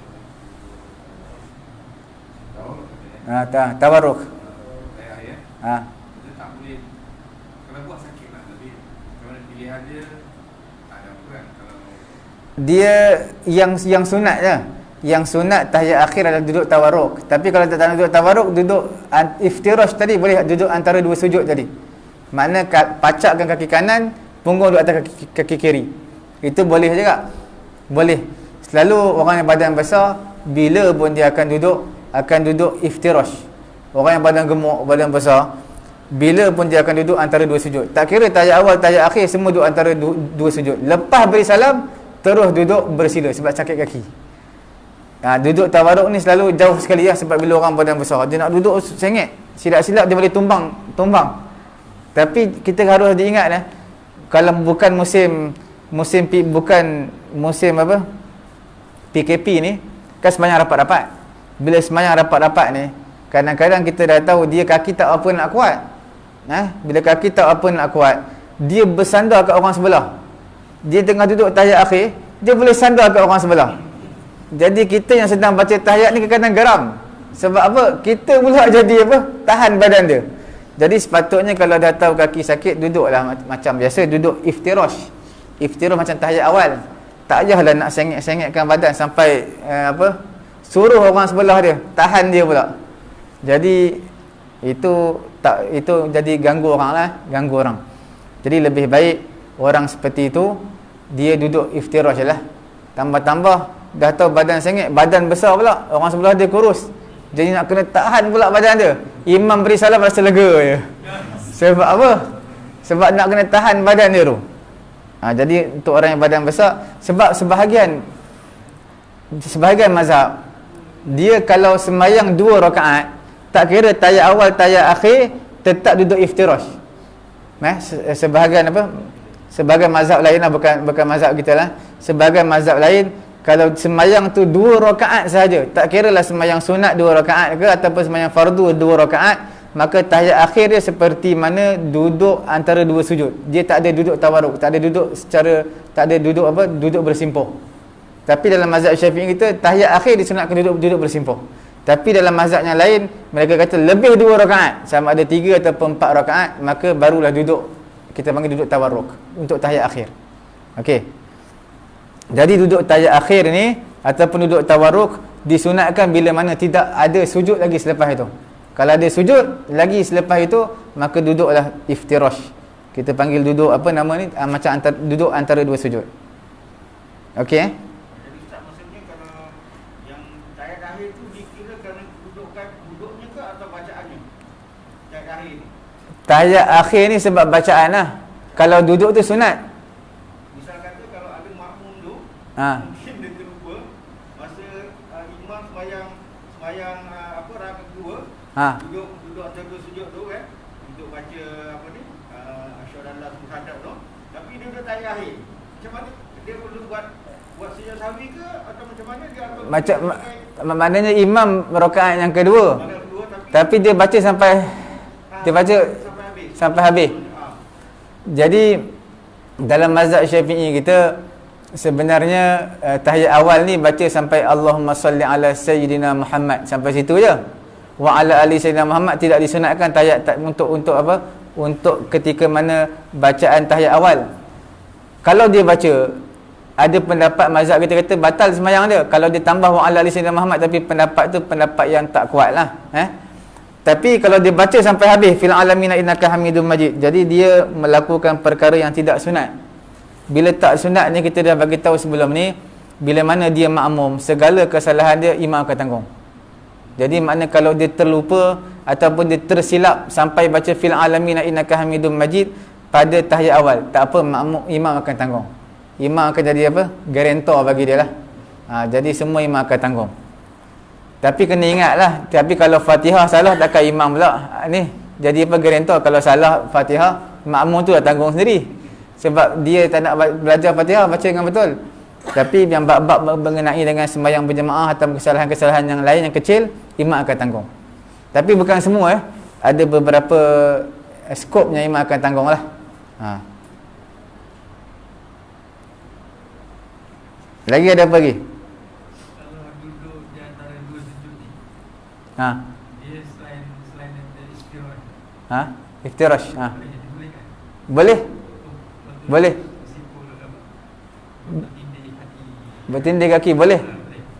Tawarruk. tayar air, Ha. kita tak boleh, kalau buat sakit lah, tapi kalau pilihan dia tak ada apa kan. Kalau Dia yang sunat je. Yang sunat tahiyat akhir adalah duduk tawarruk. Tapi kalau tak nak duduk tawarruk, duduk iftirash tadi, boleh duduk antara dua sujud tadi. Makna pacakkan kaki kanan, punggung duduk atas kaki kiri. Itu boleh juga. Boleh. Selalu orang yang badan besar, bila pun dia akan duduk iftirash. Orang yang badan gemuk, badan besar, bila pun dia akan duduk antara dua sujud. Tak kira tahiyat awal, tahiyat akhir, semua duduk antara dua sujud. Lepas beri salam, terus duduk bersila sebab sakit kaki. Duduk tawarruk ni selalu jauh sekali lah, sebab bila orang badan besar dia nak duduk sengit, silap-silap dia boleh tumbang. Tapi kita harus diingat kalau bukan bukan musim apa PKP ni, kan sembahyang rapat-rapat. Bila sembahyang rapat-rapat ni, kadang-kadang kita dah tahu dia kaki tak apa nak kuat. Bila kaki tak apa nak kuat, dia bersandar kat orang sebelah. Dia tengah duduk tahiyat akhir, dia boleh sandar kat orang sebelah. Jadi kita yang sedang baca tahiyat ni kadang-kadang geram. Sebab apa? Kita pula jadi apa? Tahan badan dia. Jadi sepatutnya kalau dah tahu kaki sakit, duduklah macam biasa, duduk iftirash. Iftirash macam tahiyat awal. Tak payahlah nak sengit-sengitkan badan sampai suruh orang sebelah dia, tahan dia pula. Jadi itu jadi ganggu orang. Jadi lebih baik orang seperti itu dia duduk iftirash je lah. Tambah-tambah dah tahu badan sengit, badan besar pula, orang sebelah dia kurus, jadi nak kena tahan pula badan dia. Imam beri salam rasa lega je. Sebab apa? Sebab nak kena tahan badan dia tu. Jadi untuk orang yang badan besar, sebab sebahagian mazhab, dia kalau sembahyang 2 rakaat, tak kira tahiyat awal, tahiyat akhir, tetap duduk iftirash. Sebahagian mazhab lain lah, bukan mazhab kita lah. Sebahagian mazhab lain, kalau sembahyang tu 2 rakaat sahaja, tak kira lah sembahyang sunat 2 rakaat ke ataupun sembahyang fardu 2 rakaat, maka tahiyat akhir dia seperti mana duduk antara dua sujud. Dia tak ada duduk tawarruk, tak ada duduk bersimpuh. Tapi dalam mazhab Syafi'i kita, tahiyat akhir disunatkan duduk bersimpuh. Tapi dalam mazhab yang lain, mereka kata lebih 2 rakaat, sama ada 3 ataupun 4 rakaat, maka barulah kita panggil duduk tawarruk untuk tahiyat akhir. Okey. Jadi duduk tahiyat akhir ni ataupun duduk tawarruk disunatkan bila mana tidak ada sujud lagi selepas itu. Kalau ada sujud lagi selepas itu, maka duduklah iftirash. Kita panggil duduk apa nama ni, macam duduk antara dua sujud. Okey. jadi Ustaz, maksudnya kalau yang tahiyat akhir tu dikira kerana duduknya ke atau bacaannya? Tahiyat akhir ni. Tahiyat akhir ni sebab bacaan lah. Kalau duduk tu sunat. Misal kata kalau ada makmum tu, mungkin dia terlupa masa imam sembahyang rakaat kedua, duduk antara dua sujud tu kan, untuk baca asyhadu an la ilaha illallah tu, tapi dia dah tahiyat akhir. Macam mana dia perlu buat sujud sahwi ke atau macam mana dia atau maknanya imam rakaat yang kedua, tapi dia baca sampai habis. Jadi dalam mazhab Syafi'i kita sebenarnya tahiyat awal ni baca sampai Allahumma salli ala sayyidina Muhammad, sampai situ je. Wa ala ali sayyidina Muhammad, tidak disunatkan tahiyat untuk apa? Untuk ketika mana bacaan tahiyat awal. Kalau dia baca, ada pendapat mazhab kita kata batal sembahyang dia kalau dia tambah wa ala ali sayyidina Muhammad, tapi pendapat tu pendapat yang tak kuat lah. Tapi kalau dia baca sampai habis fil alamina innaka hamidum majid, jadi dia melakukan perkara yang tidak sunat. Bila tak sunat ni kita dah bagi tahu sebelum ni, bila mana dia makmum, segala kesalahan dia imam akan tanggung. Jadi makna kalau dia terlupa ataupun dia tersilap sampai baca fil alamina innaka hamidum majid pada tahiyat awal, tak apa, makmum imam akan tanggung. Imam akan jadi apa? Guarantor bagi dia lah. Jadi semua imam akan tanggung. Tapi kena ingatlah, tapi kalau Fatihah salah takkan imam pula ni jadi apa, guarantor. Kalau salah Fatihah, makmum tu dah tanggung sendiri, sebab dia tak nak belajar Fatihah baca dengan betul. Tapi yang bab-bab mengenai dengan sembahyang berjemaah atau kesalahan-kesalahan yang lain yang kecil, imam akan tanggung. Tapi bukan semua ada beberapa skopnya imam akan tanggung lah. Lagi ada apa lagi? Kalau duduk di antara dua sujud ni, dia selain daripada istirahat, Iftirash. boleh kan? Boleh. Boleh. Sipul apa? Bertindih kaki. Bertindih kaki boleh.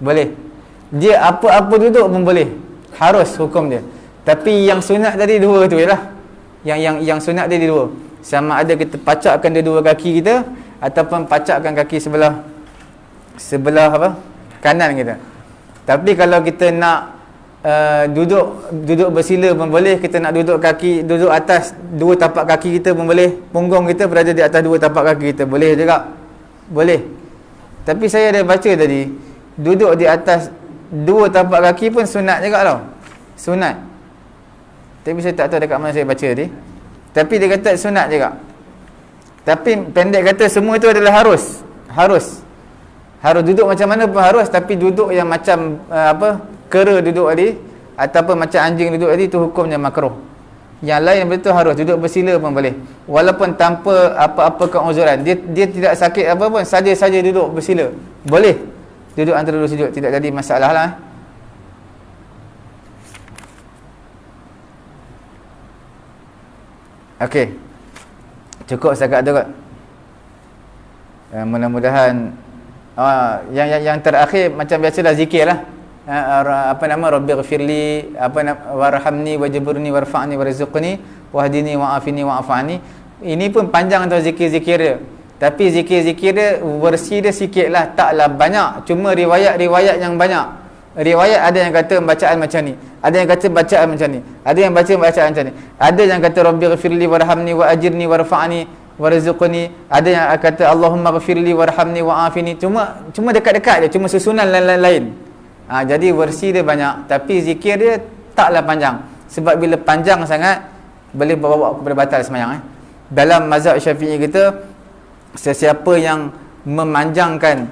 Boleh. Dia apa-apa duduk pun boleh. Harus hukum dia. Tapi yang sunat tadi dua tu ialah. Yang sunat dia dua. Sama ada kita pacakkan dia dua kaki kita ataupun pacakkan kaki sebelah apa? Kanan kita. Tapi kalau kita nak duduk bersila pun boleh, kita nak duduk atas dua tapak kaki kita pun boleh, punggung kita berada di atas dua tapak kaki kita, boleh juga. Boleh. Tapi saya ada baca tadi, duduk di atas dua tapak kaki pun sunat juga tau. Sunat. Tapi saya tak tahu dekat mana saya baca tadi. Tapi dia kata sunat juga. Tapi pendek kata semua itu adalah harus. Harus duduk macam mana pun harus, tapi duduk yang macam kera duduk tadi ataupun macam anjing duduk tadi tu hukumnya makruh. Yang lain betul harus duduk bersila pun boleh. Walaupun tanpa apa-apa keuzuran. Dia tidak sakit apa pun, saja-saja duduk bersila. Boleh. Duduk antara dua sujud, tidak jadi masalah lah. Okey. Cukup setakat tu kot. Mudah-mudahan yang terakhir macam biasalah zikir lah. Rabbighfirli, warhamni wajburni warfa'ni warzuqni wahdini wa'afini wa'afani. Ini pun panjang tu zikir-zikir dia. Tapi zikir-zikir dia versi dia sikitlah, taklah banyak. Cuma riwayat yang banyak. Riwayat ada yang kata bacaan macam ni, ada yang kata bacaan macam ni, ada yang baca bacaan macam ni, ada yang kata Rabbighfirli warhamni wa'ajirni warfa'ni warzuqni, ada yang kata Allahumma ghfirli warhamni wa'afini. Cuma dekat-dekat je, cuma susunan lain-lain. Jadi versi dia banyak, tapi zikir dia taklah panjang. Sebab bila panjang sangat boleh bawa kepada batal sembahyang. Dalam mazhab Syafi'i kita, sesiapa yang memanjangkan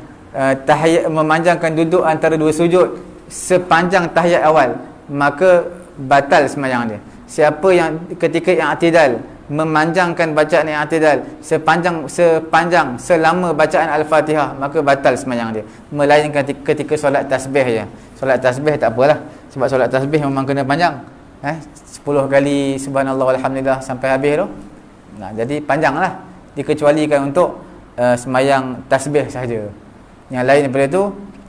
memanjangkan duduk antara dua sujud sepanjang tahiyat awal, maka batal sembahyang dia. Siapa yang ketika i'tidal memanjangkan bacaan i'tidal sepanjang selama bacaan al-Fatihah, maka batal sembahyang dia. Melainkan ketika solat tasbih je. Solat tasbih tak apalah, sebab solat tasbih memang kena panjang. 10 kali subhanallah walhamdulillah sampai habis tu. Jadi panjanglah, dikecualikan untuk sembahyang tasbih sahaja. Yang lain daripada tu,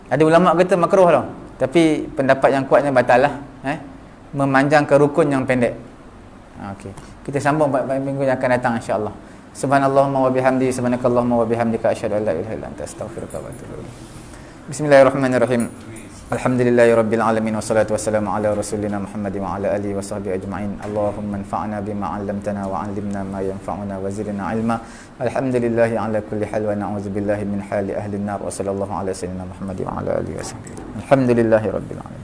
ada ulama kata makruh tau. Tapi pendapat yang kuatnya batal lah. Memanjangkan rukun yang pendek. Okey. Kita sambung minggu yang akan datang insya-Allah. Subhanallahumma wa bihamdi, subhanakallahumma wa bihamdika asyhadu an la ilaha illa anta astaghfiruka wa atubu ilaik. Bismillahirrahmanirrahim. Alhamdulillahirabbil alamin wassalatu wassalamu ala rasulina Muhammadin wa ala alihi washabbihi ajma'in. Allahumma anfa'na bima 'allamtana wa 'allimna ma yanfa'una wa zidna 'ilma. Alhamdulillahi ala kulli hal wa na'udzubillahi min hali ahli an-nar wa sallallahu ala sayyidina Muhammadin wa ala alihi washabbihi. Alhamdulillahirabbil alamin.